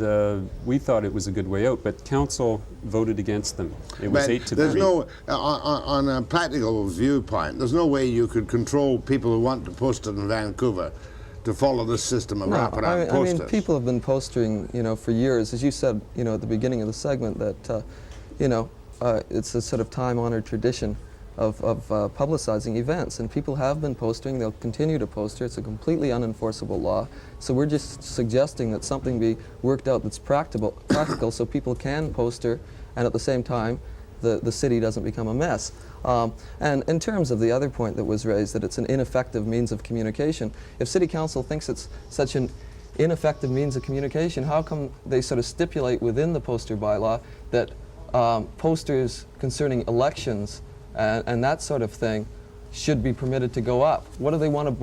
we thought it was a good way out, but council voted against them. It was But 8 to there's 3. no, on a practical viewpoint, there's no way you could control people who want to post it in Vancouver to follow this system of wraparound I posters. mean, people have been postering, for years. As you said, at the beginning of the segment, that, it's a sort of time-honored tradition of publicizing events, and people have been postering. They'll continue to poster. It's a completely unenforceable law. So we're just suggesting that something be worked out that's practical, so people can poster, and at the same time, the city doesn't become a mess. And in terms of the other point that was raised, that it's an ineffective means of communication, if City Council thinks it's such an ineffective means of communication, how come they sort of stipulate within the poster bylaw that posters concerning elections and that sort of thing should be permitted to go up? What do they want to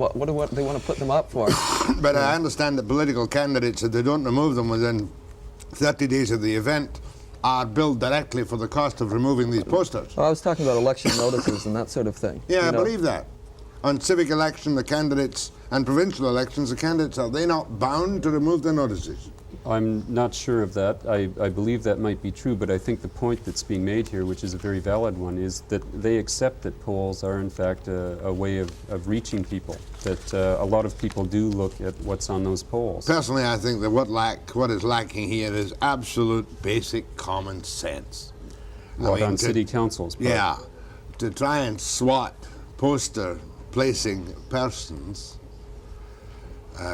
put them up for? But I understand that political candidates, if they don't remove them within 30 days of the event, are billed directly for the cost of removing these posters. Well, I was talking about election notices and that sort of thing. Yeah, I believe that. On civic election, the candidates, and provincial elections, the candidates, are they not bound to remove their notices? I'm not sure of that. I believe that might be true, but I think the point that's being made here, which is a very valid one, is that they accept that polls are in fact a way of reaching people, that a lot of people do look at what's on those polls. Personally, I think that what is lacking here is absolute basic common sense. On city councils. Yeah, to try and swat poster placing persons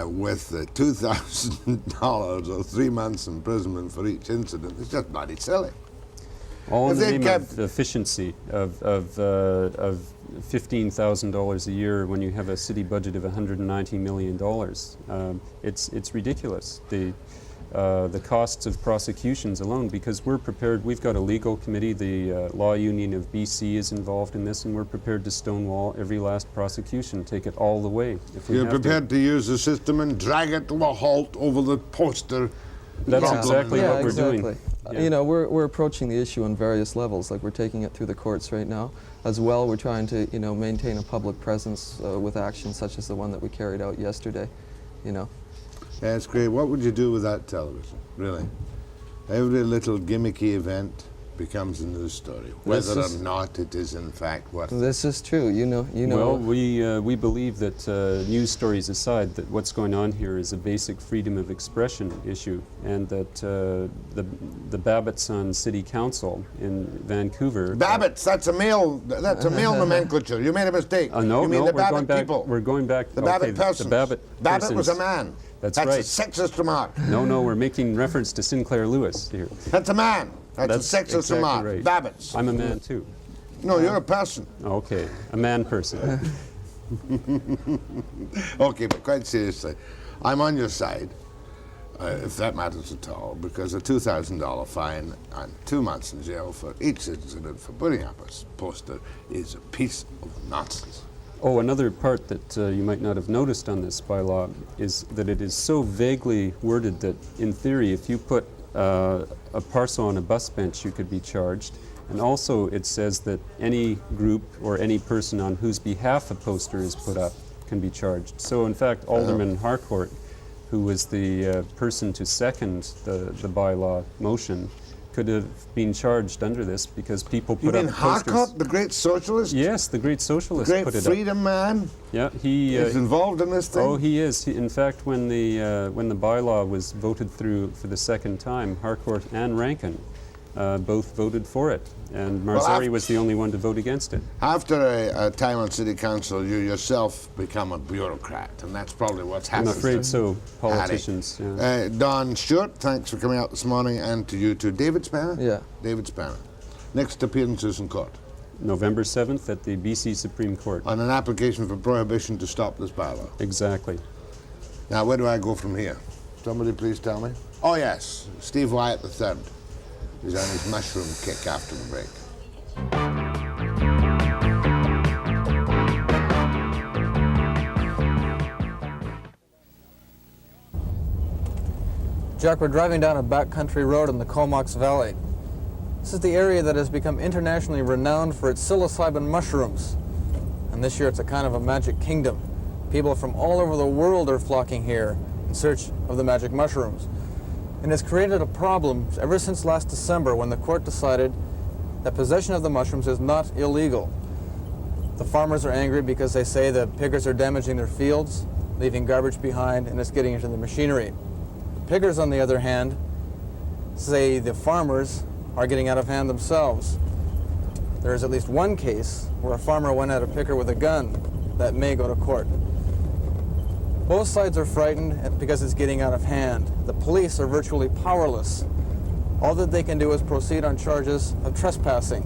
with $2,000 or 3 months imprisonment for each incident, it's just bloody silly. All in If the they name kept- of efficiency, of $15,000 a year when you have a city budget of $190 million. It's ridiculous. The costs of prosecutions alone, because we're prepared, we've got a legal committee, the Law Union of BC is involved in this, and we're prepared to stonewall every last prosecution, take it all the way if we You're have prepared to use the system and drag it to a halt over the poster. That's problem. exactly what we're exactly. doing. Yeah. We're approaching the issue on various levels. Like, we're taking it through the courts right now. As well, we're trying to, maintain a public presence with actions such as the one that we carried out yesterday. Yeah, it's great. What would you do with that television, really? Every little gimmicky event becomes a news story, whether or not it is in fact what. This is true. Well, we believe that news stories aside, that what's going on here is a basic freedom of expression issue, and that the Babbitts on City Council in Vancouver. Babbitts, that's a male nomenclature. You made a mistake. No, you mean the we're Babbitt going back. people. We're going back. The okay, Babbitt persons. The Babbitt Babbitt was a persons. man. That's right. right. A sexist remark. No, we're making reference to Sinclair Lewis here. That's a man. That's a sexist exactly remark. right. Babbitts. I'm a man too. No, you're a person. Okay, a man person. Okay, but quite seriously, I'm on your side, if that matters at all, because a $2,000 fine and 2 months in jail for each incident for putting up a poster is a piece of nonsense. Oh, another part that you might not have noticed on this bylaw is that it is so vaguely worded that, in theory, if you put a parcel on a bus bench, you could be charged. And also it says that any group or any person on whose behalf a poster is put up can be charged. So, in fact, Alderman Harcourt, who was the person to second the bylaw motion, could have been charged under this because people You put up mean posters. Harcourt, the great socialist? Yes, the great socialist Great put it up. freedom man? Yeah, he Is involved in this thing? Oh, he is. In fact, when the bylaw was voted through for the second time, Harcourt and Rankin both voted for it, and Marzari was the only one to vote against it. After a time on city council, you yourself become a bureaucrat, and that's probably what's I'm happened. afraid so, Hattie. politicians. Yeah. Don Stewart, thanks for coming out this morning, and to you too. David Spanner? Yeah. David Spanner. Next appearances in court November 7th at the BC Supreme Court. on an application for prohibition to stop this bylaw. Exactly. Now, where do I go from here? Somebody please tell me. Oh, yes, Steve Wyatt III. He's on his mushroom kick after the break. Jack, we're driving down a backcountry road in the Comox Valley. This is the area that has become internationally renowned for its psilocybin mushrooms. And this year it's a kind of a magic kingdom. People from all over the world are flocking here in search of the magic mushrooms. And it's created a problem ever since last December when the court decided that possession of the mushrooms is not illegal. The farmers are angry because they say the pickers are damaging their fields, leaving garbage behind, and it's getting into the machinery. The pickers, on the other hand, say the farmers are getting out of hand themselves. There is at least one case where a farmer went at a picker with a gun that may go to court. Both sides are frightened because it's getting out of hand. The police are virtually powerless. All that they can do is proceed on charges of trespassing.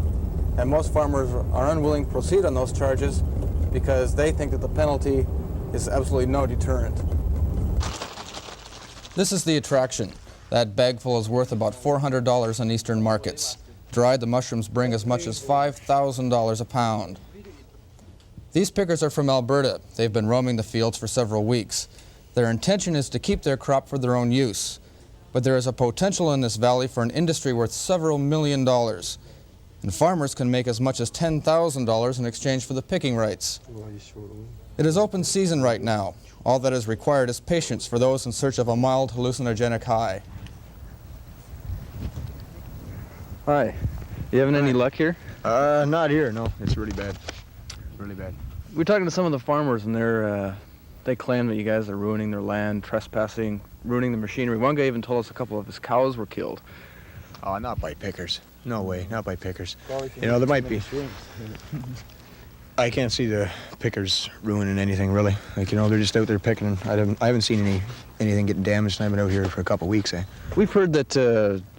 And most farmers are unwilling to proceed on those charges because they think that the penalty is absolutely no deterrent. This is the attraction. That bagful is worth about $400 on eastern markets. Dried, the mushrooms bring as much as $5,000 a pound. These pickers are from Alberta. They've been roaming the fields for several weeks. Their intention is to keep their crop for their own use. But there is a potential in this valley for an industry worth several $1 million. And farmers can make as much as $10,000 in exchange for the picking rights. It is open season right now. All that is required is patience for those in search of a mild hallucinogenic high. Hi. You having any luck here? Not here, no. It's really bad. Really bad. We're talking to some of the farmers, and they claim that you guys are ruining their land, trespassing, ruining the machinery. One guy even told us a couple of his cows were killed. Oh, not by pickers. No way, not by pickers. You know, there might be. I can't see the pickers ruining anything, really. Like, you know, they're just out there picking. I haven't seen anything getting damaged, and I've been out here for a couple of weeks, eh? We've heard that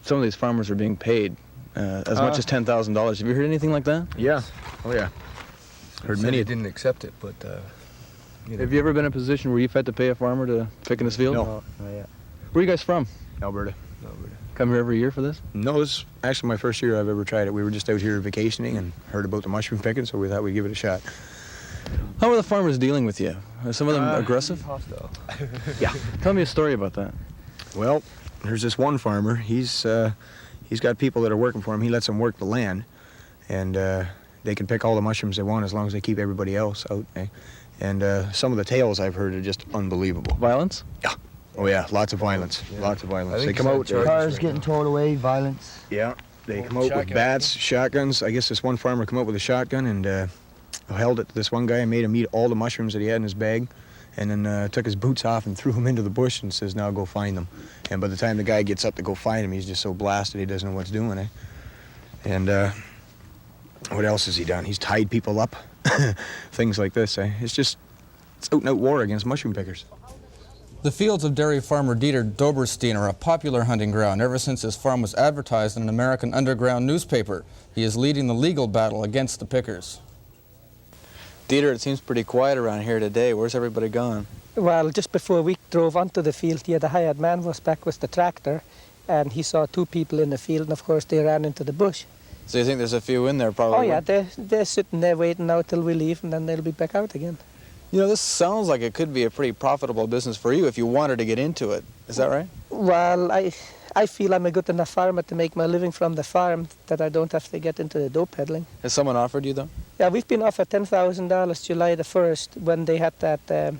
some of these farmers are being paid as much as $10,000. Have you heard anything like that? Yeah. Oh, yeah. Heard many. They didn't accept it, but... Have you ever been in a position where you've had to pay a farmer to pick in his field? No. Not yet. Where are you guys from? Alberta. Come here every year for this? No, this is actually my first year I've ever tried it. We were just out here vacationing and heard about the mushroom picking, so we thought we'd give it a shot. How are the farmers dealing with you? Are some of them aggressive? Hostile. Yeah. Tell me a story about that. Well, there's this one farmer. He's got people that are working for him. He lets them work the land, and they can pick all the mushrooms they want as long as they keep everybody else out. Eh? And some of the tales I've heard are just unbelievable. Violence? Yeah. Oh yeah, lots of violence. Yeah. Lots of violence. They come out. Cars getting towed away, violence. Yeah. They come out with bats, shotguns. I guess this one farmer came out with a shotgun and held it to this one guy and made him eat all the mushrooms that he had in his bag, and then took his boots off and threw them into the bush and says, "Now go find them." And by the time the guy gets up to go find him, he's just so blasted he doesn't know what's doing. Eh? And what else has he done? He's tied people up. Things like this. Eh? It's out and out war against mushroom pickers. The fields of dairy farmer Dieter Doberstein are a popular hunting ground ever since his farm was advertised in an American underground newspaper. He is leading the legal battle against the pickers. Dieter, it seems pretty quiet around here today. Where's everybody gone? Well, just before we drove onto the field here, the hired man was back with the tractor, and he saw two people in the field, and of course they ran into the bush. So you think there's a few in there probably? Oh yeah, they're sitting there waiting now till we leave, and then they'll be back out again. You know, this sounds like it could be a pretty profitable business for you if you wanted to get into it. Is that right? Well, I feel I'm a good enough farmer to make my living from the farm that I don't have to get into the dope peddling. Has someone offered you, though? Yeah, we've been offered $10,000 July the 1st when they had that, the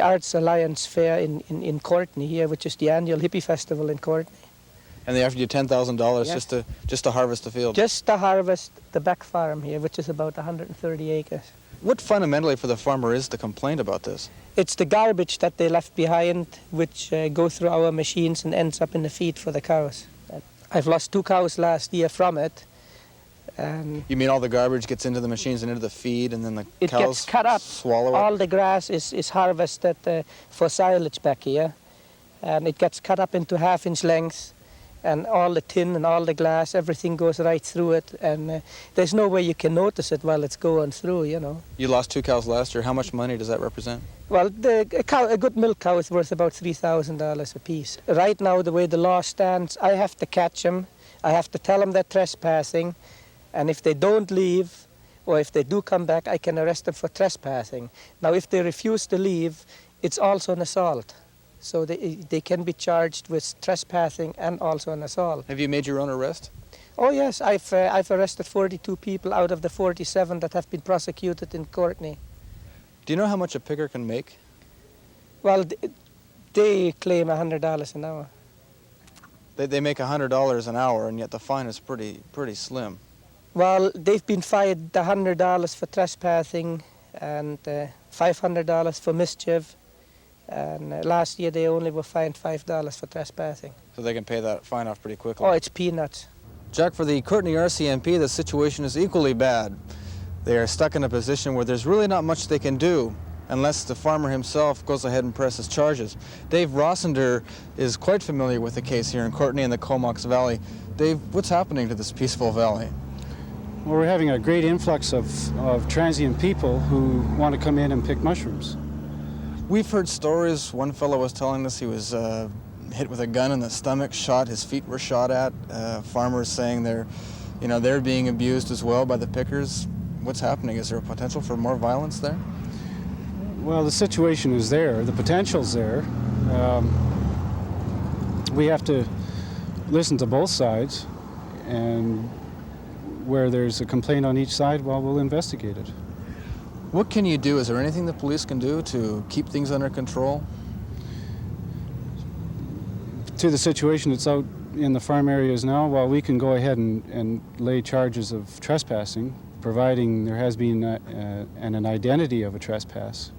Arts Alliance Fair in Courtney here, which is the annual hippie festival in Courtney. And they offered you $10,000 Yes. just to harvest the field. Just to harvest the back farm here, which is about 130 acres. What fundamentally for the farmer is the complaint about this? It's the garbage that they left behind, which go through our machines and ends up in the feed for the cows. I've lost 2 cows last year from it. You mean all the garbage gets into the machines and into the feed, and then the It cows gets cut up. swallow it? All the grass is harvested for silage back here, and it gets cut up into 1/2-inch lengths, and all the tin and all the glass, everything goes right through it, and there's no way you can notice it while it's going through, you know. You lost 2 cows last year. How much money does that represent? Well, a good milk cow is worth about $3,000 a piece. Right now, the way the law stands, I have to catch them, I have to tell them they're trespassing, and if they don't leave, or if they do come back, I can arrest them for trespassing. Now, if they refuse to leave, it's also an assault. So they can be charged with trespassing and also an assault. Have you made your own arrest? Oh yes, I've arrested 42 people out of the 47 that have been prosecuted in Courtney. Do you know how much a picker can make? Well, they claim $100 an hour. They make $100 an hour, and yet the fine is pretty slim. Well, they've been fined $100 for trespassing and $500 for mischief. And last year they only were fined $5 for trespassing. So they can pay that fine off pretty quickly. Oh, it's peanuts. Jack, for the Courtney RCMP, the situation is equally bad. They are stuck in a position where there's really not much they can do unless the farmer himself goes ahead and presses charges. Dave Rossender is quite familiar with the case here in Courtney and the Comox Valley. Dave, what's happening to this peaceful valley? Well, we're having a great influx of transient people who want to come in and pick mushrooms. We've heard stories. One fellow was telling us he was hit with a gun in the stomach, shot, his feet were shot at. Farmers saying they're being abused as well by the pickers. What's happening? Is there a potential for more violence there? Well, the situation is there. The potential's there. We have to listen to both sides, and where there's a complaint on each side, well, we'll investigate it. What can you do? Is there anything the police can do to keep things under control? To the situation that's out in the farm areas now, well, we can go ahead and lay charges of trespassing, providing there has been an identity of a trespass.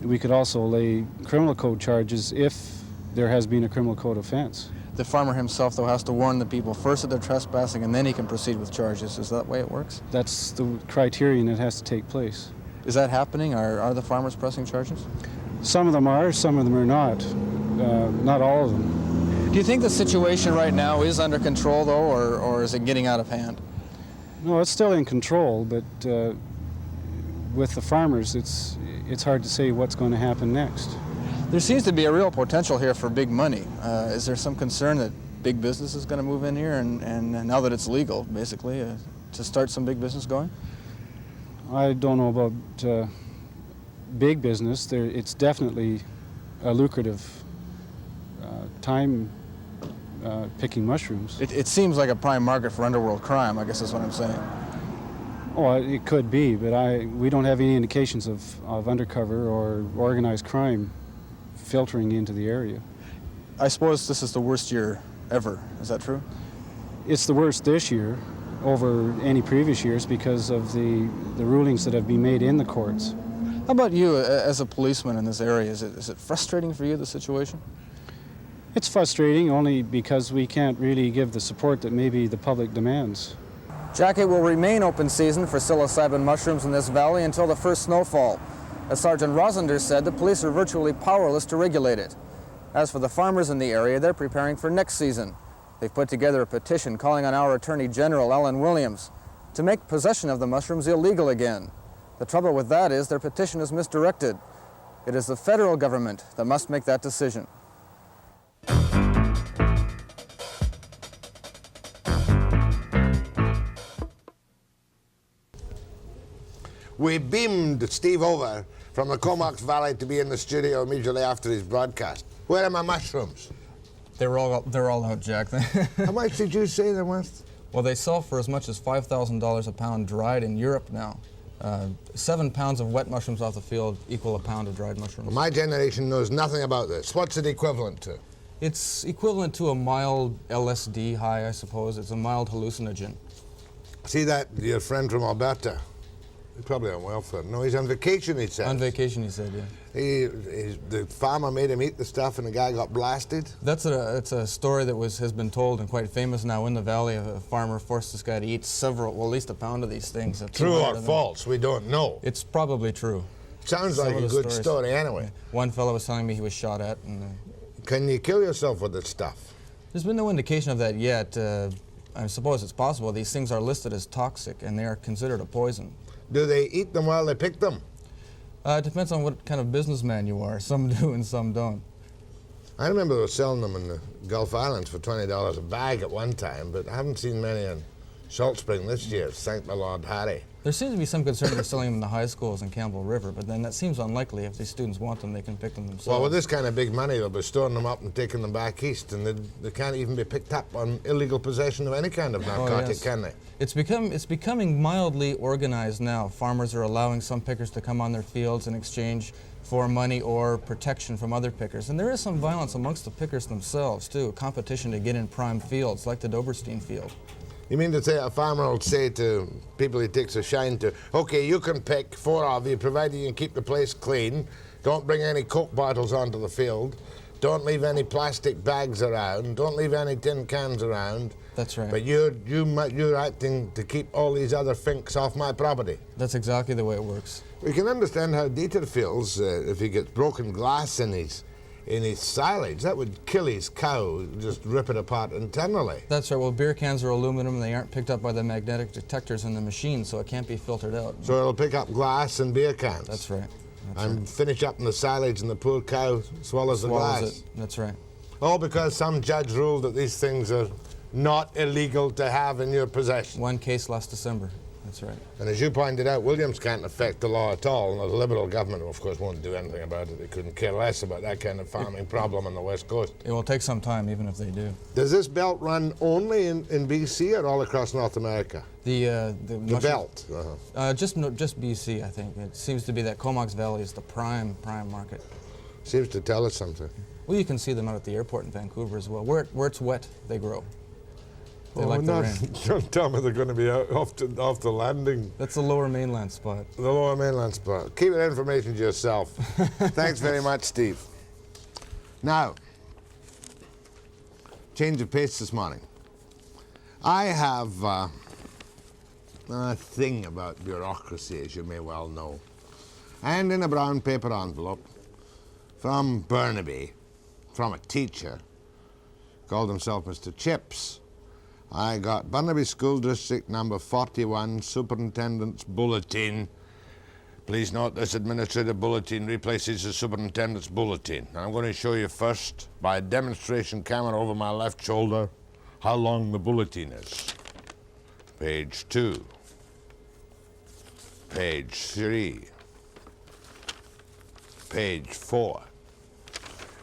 We could also lay criminal code charges if there has been a criminal code offense. The farmer himself, though, has to warn the people first that they're trespassing, and then he can proceed with charges. Is that the way it works? That's the criterion that has to take place. Is that happening? Are the farmers pressing charges? Some of them are, some of them are not. Not all of them. Do you think the situation right now is under control, though, or is it getting out of hand? No, it's still in control, but with the farmers, it's hard to say what's going to happen next. There seems to be a real potential here for big money. Is there some concern that big business is going to move in here, and now that it's legal, basically, to start some big business going? I don't know about big business. It's definitely a lucrative time picking mushrooms. It seems like a prime market for underworld crime, I guess is what I'm saying. Oh, it could be, but we don't have any indications of undercover or organized crime filtering into the area. I suppose this is the worst year ever. Is that true? It's the worst this year over any previous years because of the rulings that have been made in the courts. How about you as a policeman in this area? Is it frustrating for you, the situation? It's frustrating only because we can't really give the support that maybe the public demands. Jack, it will remain open season for psilocybin mushrooms in this valley until the first snowfall. As Sergeant Rosender said, the police are virtually powerless to regulate it. As for the farmers in the area, they're preparing for next season. They've put together a petition calling on our Attorney General, Alan Williams, to make possession of the mushrooms illegal again. The trouble with that is their petition is misdirected. It is the federal government that must make that decision. We beamed Steve over from the Comox Valley to be in the studio immediately after his broadcast. Where are my mushrooms? They're all out, Jack. How much did you say they're worth? Well, they sell for as much as $5,000 a pound dried in Europe now. 7 pounds of wet mushrooms off the field equal a pound of dried mushrooms. Well, my generation knows nothing about this. What's it equivalent to? It's equivalent to a mild LSD high, I suppose. It's a mild hallucinogen. See that, your friend from Alberta? He's probably on welfare. No, he's on vacation, he said. On vacation, he said, yeah. The farmer made him eat the stuff and the guy got blasted? It's a story that has been told and quite famous now in the valley. A farmer forced this guy to eat several, well, at least a pound of these things. True or false? We don't know. It's probably true. Sounds like a good story anyway. One fellow was telling me he was shot at. And, can you kill yourself with this stuff? There's been no indication of that yet. I suppose it's possible. These things are listed as toxic and they are considered a poison. Do they eat them while they pick them? It depends on what kind of businessman you are. Some do and some don't. I remember they were selling them in the Gulf Islands for $20 a bag at one time, but I haven't seen many in Salt Spring this year, thank my Lord Harry. There seems to be some concern for selling them in the high schools in Campbell River, but then that seems unlikely. If these students want them, they can pick them themselves. Well, with this kind of big money, they'll be storing them up and taking them back east, and they can't even be picked up on illegal possession of any kind of narcotic, can they? It's becoming mildly organized now. Farmers are allowing some pickers to come on their fields in exchange for money or protection from other pickers. And there is some violence amongst the pickers themselves, too, a competition to get in prime fields, like the Doberstein field. You mean to say a farmer will say to people he takes a shine to, okay, you can pick 4 of you, provided you can keep the place clean, don't bring any Coke bottles onto the field, don't leave any plastic bags around, don't leave any tin cans around. That's right. But you're acting to keep all these other finks off my property. That's exactly the way it works. We can understand how Dieter feels if he gets broken glass in his silage. That would kill his cow, just rip it apart internally. That's right. Well, beer cans are aluminum and they aren't picked up by the magnetic detectors in the machine, so it can't be filtered out. So it'll pick up glass and beer cans. That's right. And finish up in the silage and the poor cow swallows the glass. That's right. All because some judge ruled that these things are not illegal to have in your possession. One case last December. That's right. And as you pointed out, Williams can't affect the law at all. And the Liberal government, of course, won't do anything about it. They couldn't care less about that kind of farming problem on the West Coast. It will take some time, even if they do. Does this belt run only in BC or all across North America? The belt? Just BC, I think. It seems to be that Comox Valley is the prime market. Seems to tell us something. Well, you can see them out at the airport in Vancouver as well. Where it's wet, they grow. They like the rain. Don't tell me they're going to be out off the landing. That's the lower mainland spot. The lower mainland spot. Keep that information to yourself. Thanks very much, Steve. Now, change of pace this morning. I have a thing about bureaucracy, as you may well know. And in a brown paper envelope from Burnaby, from a teacher, called himself Mr. Chips, I got Burnaby School District number 41, Superintendent's Bulletin. Please note this administrative bulletin replaces the Superintendent's Bulletin. I'm going to show you first, by a demonstration camera over my left shoulder, how long the bulletin is. Page 2. Page 3. Page 4.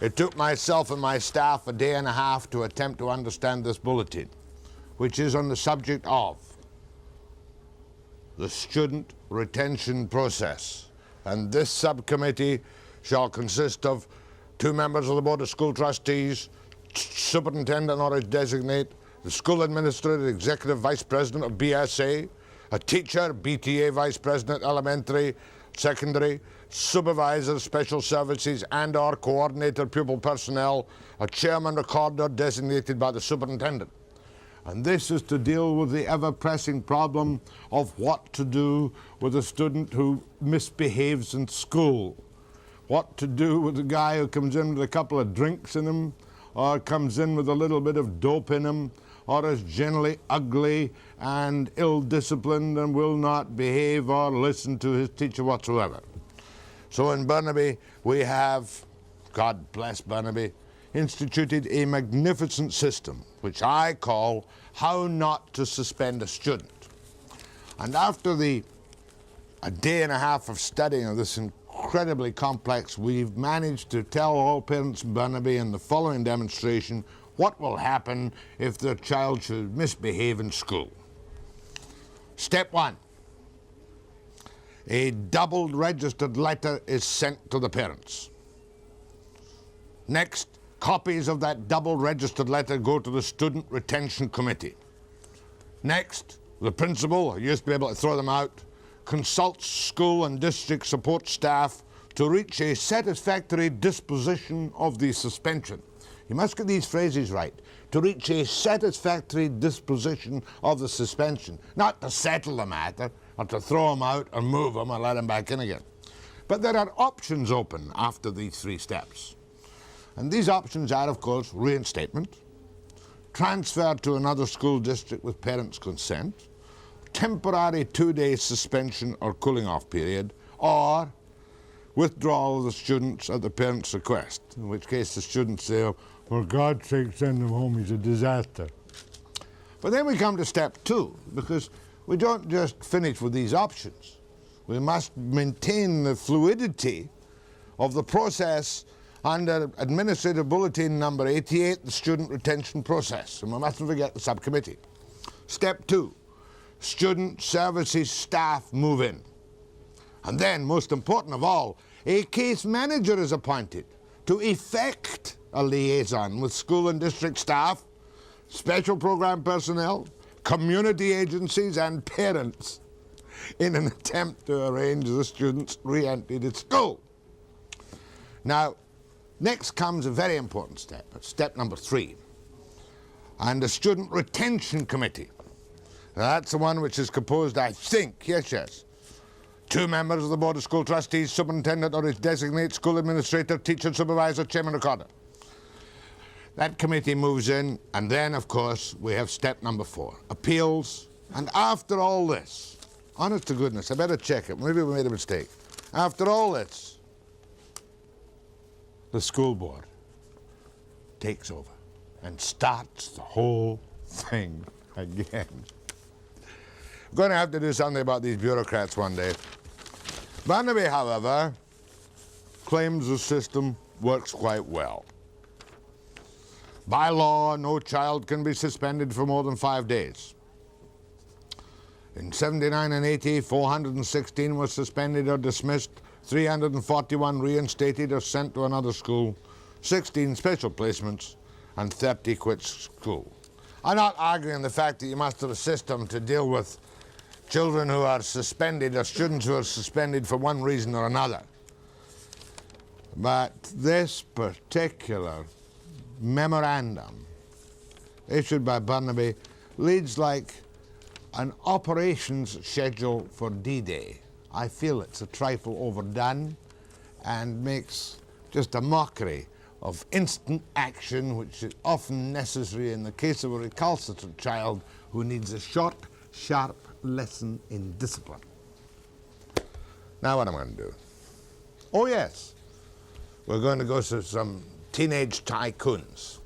It took myself and my staff a day and a half to attempt to understand this bulletin, which is on the subject of the student retention process. And this subcommittee shall consist of 2 members of the Board of School Trustees, superintendent or his designate, the school administrator, executive vice president of BSA, a teacher, BTA vice president, elementary, secondary, supervisor, special services, and or coordinator, pupil personnel, a chairman recorder designated by the superintendent. And this is to deal with the ever-pressing problem of what to do with a student who misbehaves in school. What to do with a guy who comes in with a couple of drinks in him, or comes in with a little bit of dope in him, or is generally ugly and ill-disciplined and will not behave or listen to his teacher whatsoever. So in Burnaby, we have, God bless Burnaby, instituted a magnificent system, which I call How Not to Suspend a Student. And after a day and a half of studying of this incredibly complex, we've managed to tell all parents in Burnaby in the following demonstration what will happen if their child should misbehave in school. Step 1. A doubled registered letter is sent to the parents. Next, Copies of that double registered letter go to the Student Retention Committee. Next, the principal, who used to be able to throw them out, consults school and district support staff to reach a satisfactory disposition of the suspension. You must get these phrases right. To reach a satisfactory disposition of the suspension, not to settle the matter, or to throw them out or move them or let them back in again. But there are options open after these 3 steps. And these options are, of course, reinstatement, transfer to another school district with parents' consent, temporary 2-day suspension or cooling off period, or withdrawal of the students at the parents' request, in which case the students say, oh, for God's sake, send him home, he's a disaster. But then we come to step 2, because we don't just finish with these options. We must maintain the fluidity of the process under Administrative Bulletin number 88, the student retention process. And we mustn't forget the subcommittee. Step 2, student services staff move in. And then, most important of all, a case manager is appointed to effect a liaison with school and district staff, special program personnel, community agencies and parents in an attempt to arrange the student's re-entry to school. Now, next comes a very important step, step number 3, and the Student Retention Committee. Now, that's the one which is composed, I think, yes, 2 members of the Board of School Trustees, superintendent or his designate, school administrator, teacher, supervisor, chairman, recorder. That committee moves in, and then, of course, we have step number 4, appeals. And after all this, honest to goodness, I better check it, maybe we made a mistake. After all this, the school board takes over and starts the whole thing again. We're going to have to do something about these bureaucrats one day. Burnaby, however, claims the system works quite well. By law, no child can be suspended for more than 5 days. In 79 and 80, 416 were suspended or dismissed, 341 reinstated or sent to another school, 16 special placements, and 30 quit school. I'm not arguing the fact that you must have a system to deal with children who are suspended or students who are suspended for one reason or another. But this particular memorandum issued by Burnaby leads like an operations schedule for D-Day. I feel it's a trifle overdone and makes just a mockery of instant action, which is often necessary in the case of a recalcitrant child who needs a short, sharp lesson in discipline. Now what am I going to do? Oh yes, we're going to go to some teenage tycoons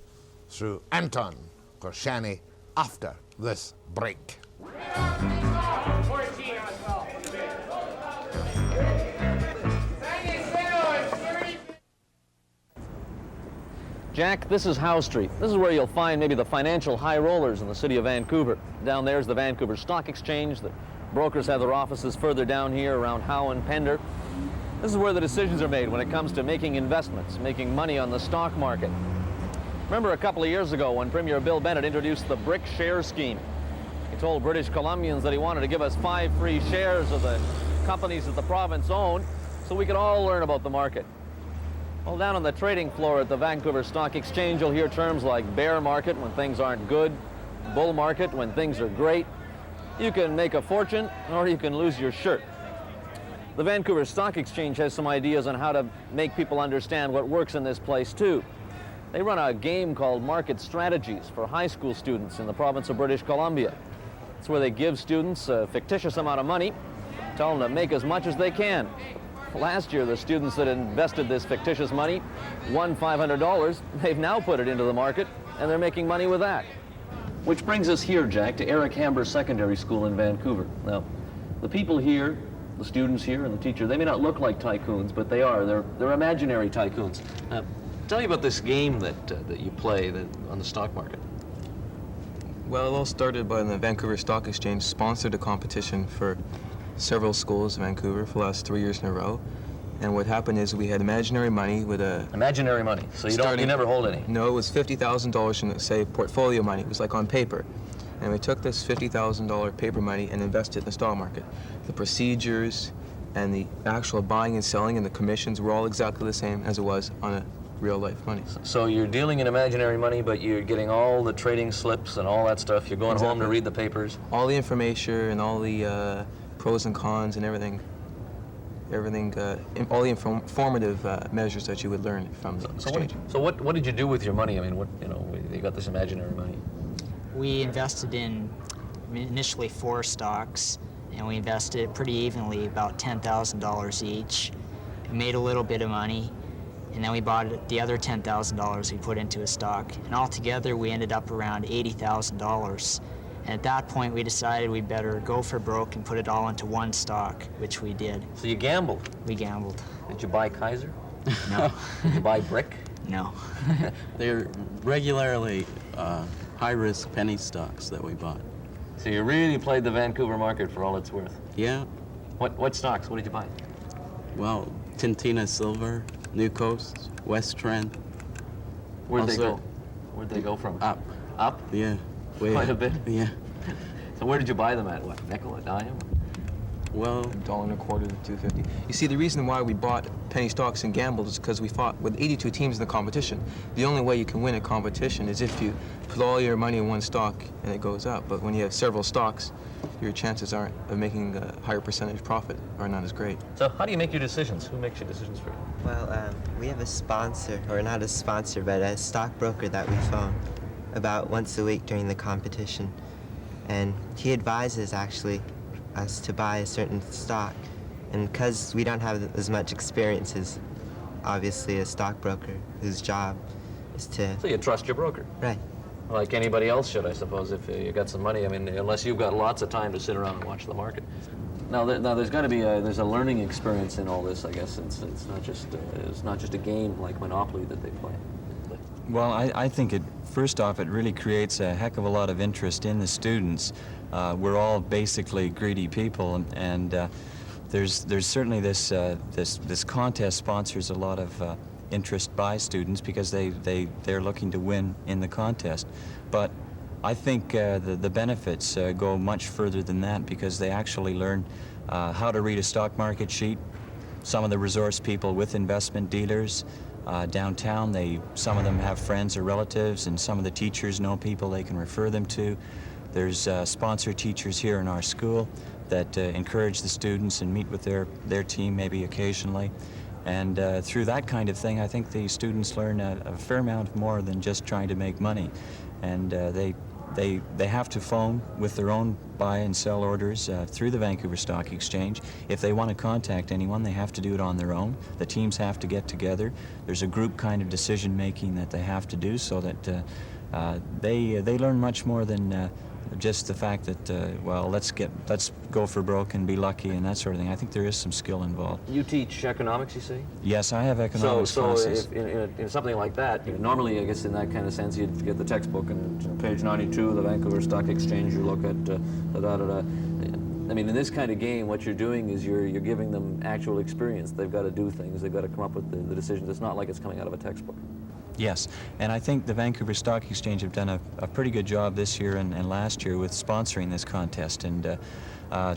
through Anton Koschany after this break. Jack, this is Howe Street. This is where you'll find maybe the financial high rollers in the city of Vancouver. Down there's the Vancouver Stock Exchange. The brokers have their offices further down here around Howe and Pender. This is where the decisions are made when it comes to making investments, making money on the stock market. Remember a couple of years ago when Premier Bill Bennett introduced the brick share scheme. He told British Columbians that he wanted to give us 5 free shares of the companies that the province owned so we could all learn about the market. Well, down on the trading floor at the Vancouver Stock Exchange, you'll hear terms like bear market when things aren't good, bull market when things are great. You can make a fortune or you can lose your shirt. The Vancouver Stock Exchange has some ideas on how to make people understand what works in this place too. They run a game called Market Strategies for high school students in the province of British Columbia. It's where they give students a fictitious amount of money, tell them to make as much as they can. Last year, the students that invested this fictitious money won $500. They've now put it into the market, and they're making money with that. Which brings us here, Jack, to Eric Hamber Secondary School in Vancouver. Now, the people here, the students here and the teacher, they may not look like tycoons, but they are. They're imaginary tycoons. Tell me about this game that you play on the stock market. Well, it all started by the Vancouver Stock Exchange sponsored a competition for several schools in Vancouver for the last 3 years in a row. And what happened is we had imaginary money with a... Imaginary money, so you never hold any? No, it was $50,000 in, say, portfolio money. It was like on paper. And we took this $50,000 paper money and invested in the stock market. The procedures and the actual buying and selling and the commissions were all exactly the same as it was on a real life money. So you're dealing in imaginary money, but you're getting all the trading slips and all that stuff. You're going home to read the papers. All the information and all the pros and cons and everything, all the informative measures that you would learn from the exchange. So what did you do with your money? I mean, you got this imaginary money. We invested in initially 4 stocks, and we invested it pretty evenly, about $10,000 each. We made a little bit of money, and then we bought the other $10,000 we put into a stock. And altogether, we ended up around $80,000. And at that point, we decided we'd better go for broke and put it all into one stock, which we did. So you gambled? We gambled. Did you buy Kaiser? No. Did you buy Brick? No. They're regularly high-risk penny stocks that we bought. So you really played the Vancouver market for all it's worth? Yeah. What stocks? What did you buy? Well, Tintina Silver, New Coast, West Trend. Where'd they go? Where'd they go from? Up. Up? Yeah. Quite a bit? Yeah. So where did you buy them at? What, nickel, a dime? Well, $1.25 to $2.50. You see, the reason why we bought penny stocks and gambled is because we thought with 82 teams in the competition, the only way you can win a competition is if you put all your money in one stock and it goes up. But when you have several stocks, your chances of making a higher percentage profit are not as great. So how do you make your decisions? Who makes your decisions for you? Well, we have a sponsor, or not a sponsor, but a stockbroker that we phone about once a week during the competition. And he advises, actually, us to buy a certain stock. And because we don't have as much experience as, obviously, a stockbroker whose job is to... So you trust your broker? Right. Like anybody else should, I suppose, if you got some money. I mean, unless you've got lots of time to sit around and watch the market. Now there's got to be there's a learning experience in all this, I guess. It's not just a game like Monopoly that they play. Well, I think first off, it really creates a heck of a lot of interest in the students. We're all basically greedy people, and there's certainly this contest sponsors a lot of interest by students because they're looking to win in the contest. But I think the benefits go much further than that because they actually learn how to read a stock market sheet. Some of the resource people with investment dealers downtown, some of them have friends or relatives, and some of the teachers know people they can refer them to. There's sponsor teachers here in our school that encourage the students and meet with their team maybe occasionally. And through that kind of thing, I think the students learn a fair amount more than just trying to make money. And they have to phone with their own buy and sell orders through the Vancouver Stock Exchange. If they want to contact anyone, they have to do it on their own. The teams have to get together. There's a group kind of decision making that they have to do so that they learn much more than just the fact that, well, let's go for broke and be lucky and that sort of thing. I think there is some skill involved. You teach economics, you say? Yes, I have economics classes. So in something like that, normally, I guess in that kind of sense, you'd get the textbook and page 92 of the Vancouver Stock Exchange, you look at I mean, in this kind of game, what you're doing is you're giving them actual experience. They've got to do things. They've got to come up with the decisions. It's not like it's coming out of a textbook. Yes, and I think the Vancouver Stock Exchange have done a pretty good job this year and last year with sponsoring this contest. And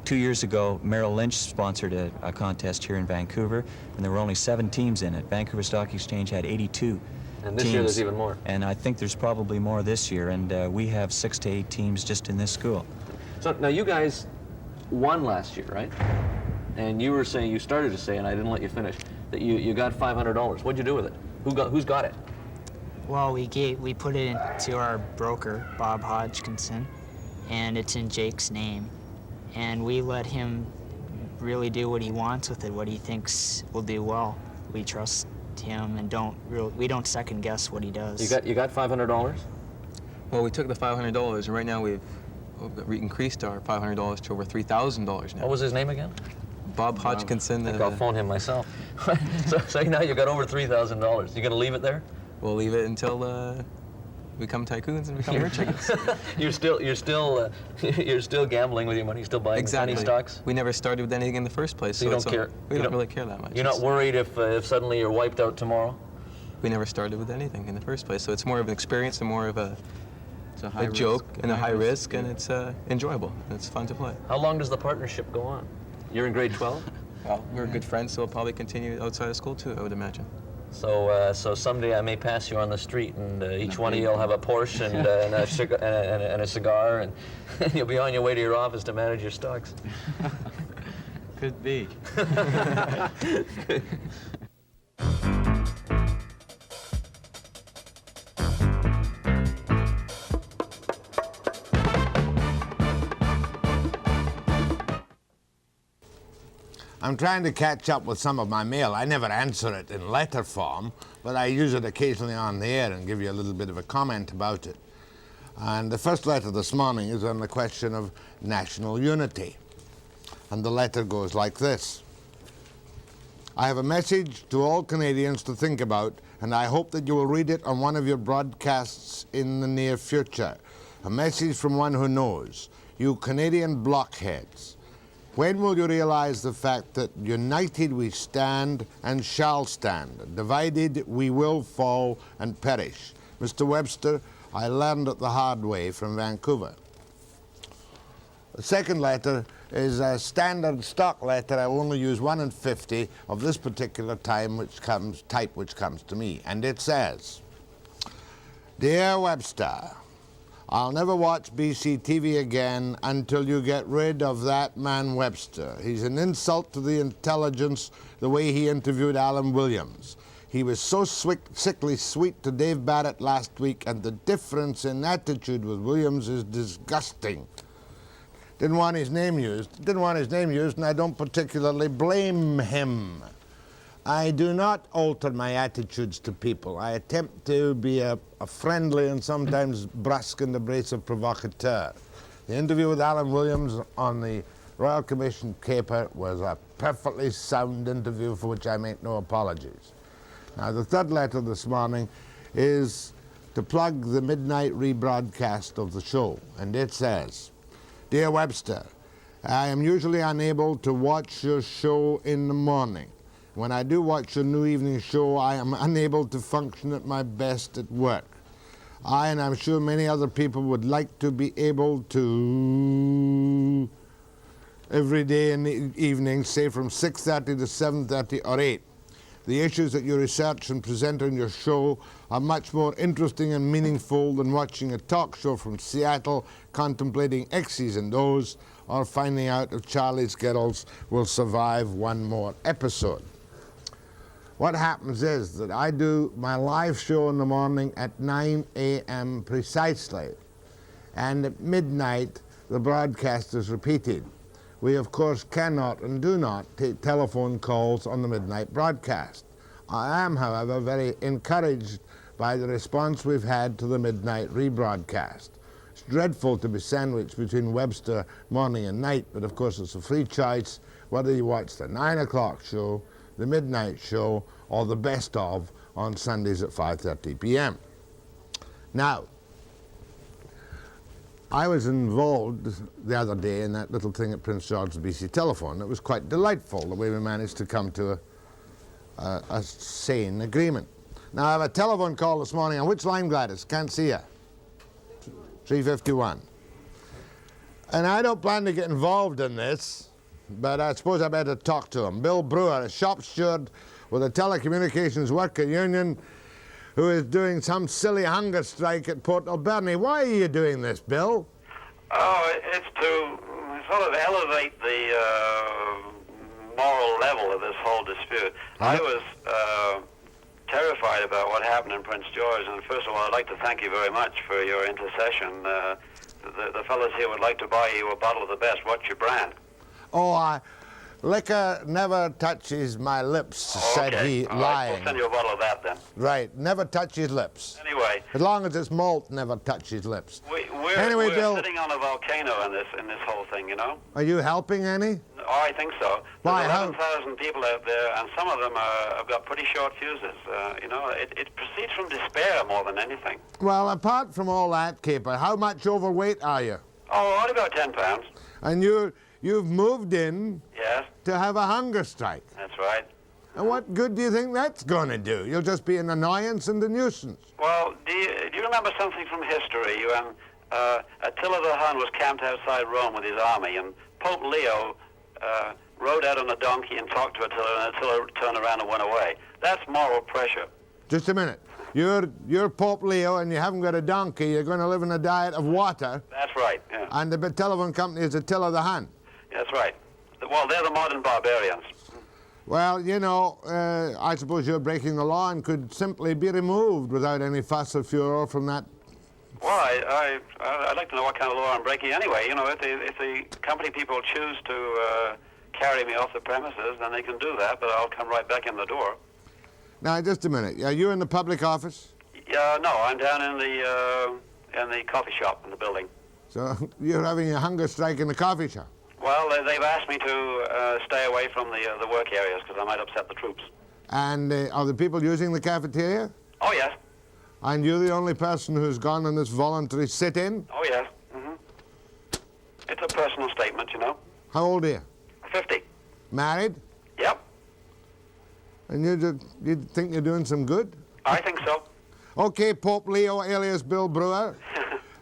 2 years ago, Merrill Lynch sponsored a contest here in Vancouver, and there were only 7 teams in it. Vancouver Stock Exchange had 82 And this teams, year there's even more. And I think there's probably more this year, and we have 6 to 8 teams just in this school. So now you guys won last year, right? And you started to say, and I didn't let you finish, that you got $500. What'd you do with it? Who's got it? Well, we put it into our broker, Bob Hodgkinson, and it's in Jake's name. And we let him really do what he wants with it, what he thinks will do well. We trust him and we don't second guess what he does. You got $500? Well, we took the $500, and right now we've increased our $500 to over $3,000 now. What was his name again? Bob Hodgkinson. I think I'll phone him myself. so now you got over $3,000. You gonna leave it there? We'll leave it until become tycoons and become rich, I guess. You're still gambling with your money, still buying penny stocks? We never started with anything in the first place, so you don't care. We don't really care that much. You're not worried if suddenly you're wiped out tomorrow? We never started with anything in the first place, so it's more of an experience and more of a joke and a high risk, and it's enjoyable. And it's fun to play. How long does the partnership go on? You're in grade 12? Well, we're good friends, so we'll probably continue outside of school too, I would imagine. So someday I may pass you on the street, and each one of you will have a Porsche and a cigar, and you'll be on your way to your office to manage your stocks. Could be. I'm trying to catch up with some of my mail. I never answer it in letter form, but I use it occasionally on the air and give you a little bit of a comment about it. And the first letter this morning is on the question of national unity. And the letter goes like this. I have a message to all Canadians to think about, and I hope that you will read it on one of your broadcasts in the near future. A message from one who knows. You Canadian blockheads. When will you realize the fact that united we stand and shall stand, divided we will fall and perish? Mr. Webster, I learned it the hard way from Vancouver. The second letter is a standard stock letter. I only use 1 in 50 of this particular type which comes to me, and it says, Dear Webster, I'll never watch BC TV again until you get rid of that man Webster. He's an insult to the intelligence the way he interviewed Alan Williams. He was so sickly sweet to Dave Barrett last week, and the difference in attitude with Williams is disgusting. Didn't want his name used, and I don't particularly blame him. I do not alter my attitudes to people. I attempt to be a friendly and sometimes brusque and abrasive provocateur. The interview with Alan Williams on the Royal Commission caper was a perfectly sound interview for which I make no apologies. Now, the third letter this morning is to plug the midnight rebroadcast of the show, and it says, Dear Webster, I am usually unable to watch your show in the morning. When I do watch your new evening show, I am unable to function at my best at work. I, and I'm sure many other people, would like to be able to, every day in the evening, say from 6:30 to 7:30 or 8. The issues that you research and present on your show are much more interesting and meaningful than watching a talk show from Seattle contemplating X's and O's or finding out if Charlie's Girls will survive one more episode. What happens is that I do my live show in the morning at 9 a.m. precisely, and at midnight the broadcast is repeated. We, of course, cannot and do not take telephone calls on the midnight broadcast. I am, however, very encouraged by the response we've had to the midnight rebroadcast. It's dreadful to be sandwiched between Webster morning and night, but of course it's a free choice whether you watch the 9 o'clock show, the midnight show, or the best of on Sundays at 5:30 p.m. Now, I was involved the other day in that little thing at Prince George's BC Telephone. It was quite delightful the way we managed to come to a sane agreement. Now, I have a telephone call this morning. On which line, Gladys? Can't see you. 351. And I don't plan to get involved in this, but I suppose I better talk to him. Bill Brewer, a shop steward with a telecommunications worker union, who is doing some silly hunger strike at Port Burnaby. Why are you doing this, Bill? Oh, it's to sort of elevate the moral level of this whole dispute. I was terrified about what happened in Prince George, and first of all, I'd like to thank you very much for your intercession. The fellows here would like to buy you a bottle of the best. What's your brand? Oh, liquor never touches my lips, said he, all lying. Right, we'll send you a bottle of that then. Right, never touch his lips. Anyway. As long as it's malt, never touch his lips. We're Bill, sitting on a volcano in this whole thing, you know? Are you helping any? Oh, I think so. Why? There's 11,000 people out there, and some of them have got pretty short fuses. You know, it proceeds from despair more than anything. Well, apart from all that, Caper, how much overweight are you? Oh, only about 10 pounds. And you've moved in Yes, to have a hunger strike. that's right. And what good do you think that's going to do? You'll just be an annoyance and a nuisance. Well, do you remember something from history when Attila the Hun was camped outside Rome with his army, and Pope Leo rode out on a donkey and talked to Attila, and Attila turned around and went away? That's moral pressure. Just a minute. You're Pope Leo and you haven't got a donkey. You're going to live on a diet of water. That's right, yeah. And the telephone company is Attila the Hun. That's right. Well, they're the modern barbarians. Well, you know, I suppose you're breaking the law and could simply be removed without any fuss or furor from that. Well, I'd like to know what kind of law I'm breaking anyway. You know, if the company people choose to carry me off the premises, then they can do that, but I'll come right back in the door. Now, just a minute. Are you in the public office? No, I'm down in the coffee shop in the building. So you're having a hunger strike in the coffee shop? Well, they've asked me to stay away from the work areas because I might upset the troops. And are the people using the cafeteria? Oh, yes. And you're the only person who's gone on this voluntary sit-in? Oh, yes. It's a personal statement, you know. How old are you? 50. Married? Yep. And you think you're doing some good? I think so. Okay, Pope Leo alias Bill Brewer.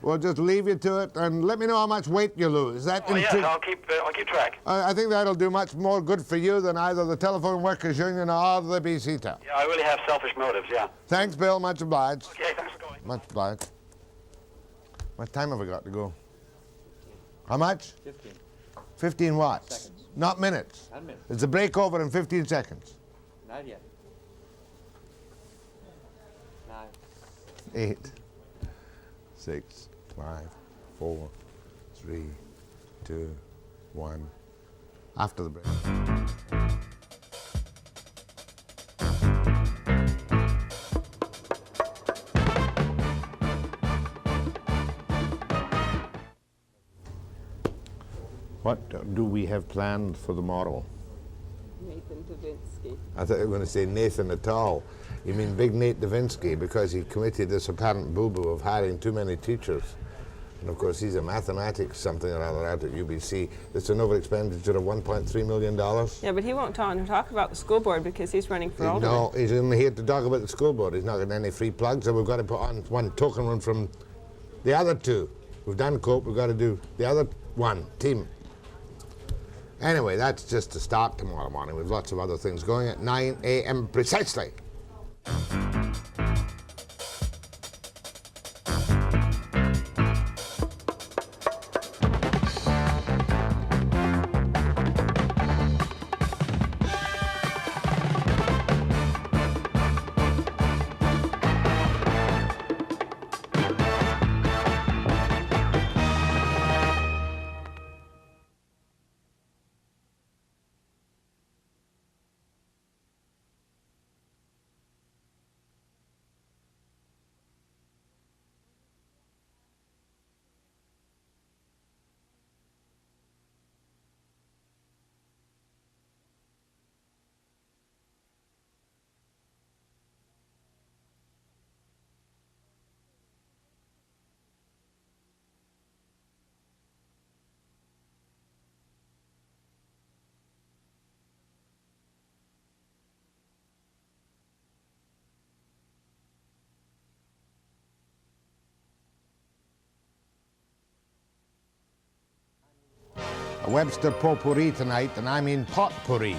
We'll just leave you to it, and let me know how much weight you lose. Yes, I'll keep track. I think that'll do much more good for you than either the Telephone Workers Union or the BC Tel. Yeah, I really have selfish motives, yeah. Thanks, Bill. Much obliged. Okay, thanks for going. Much obliged. What time have we got to go? How much? 15. 15 what? Seconds. Not minutes. Not minutes. It's a break over in 15 seconds. Not yet. 9. 8, 6, 5, 4, 3, 2, 1. After the break. What do we have planned for the model? Nathan Davinsky. I thought you were going to say Nathan at all. You mean Big Nate Davinsky, because he committed this apparent boo-boo of hiring too many teachers. And of course, he's a mathematics something or other out at UBC. It's an over-expenditure of $1.3 million. Yeah, but he won't talk about the school board because he's running for alderman. No, he's only here to talk about the school board. He's not getting any free plugs, so we've got to put on one token one from the other two. We've done Cope, we've got to do the other one, team. Anyway, that's just the start tomorrow morning. We've lots of other things going at 9 a.m. precisely. A Webster potpourri tonight, and I mean potpourri.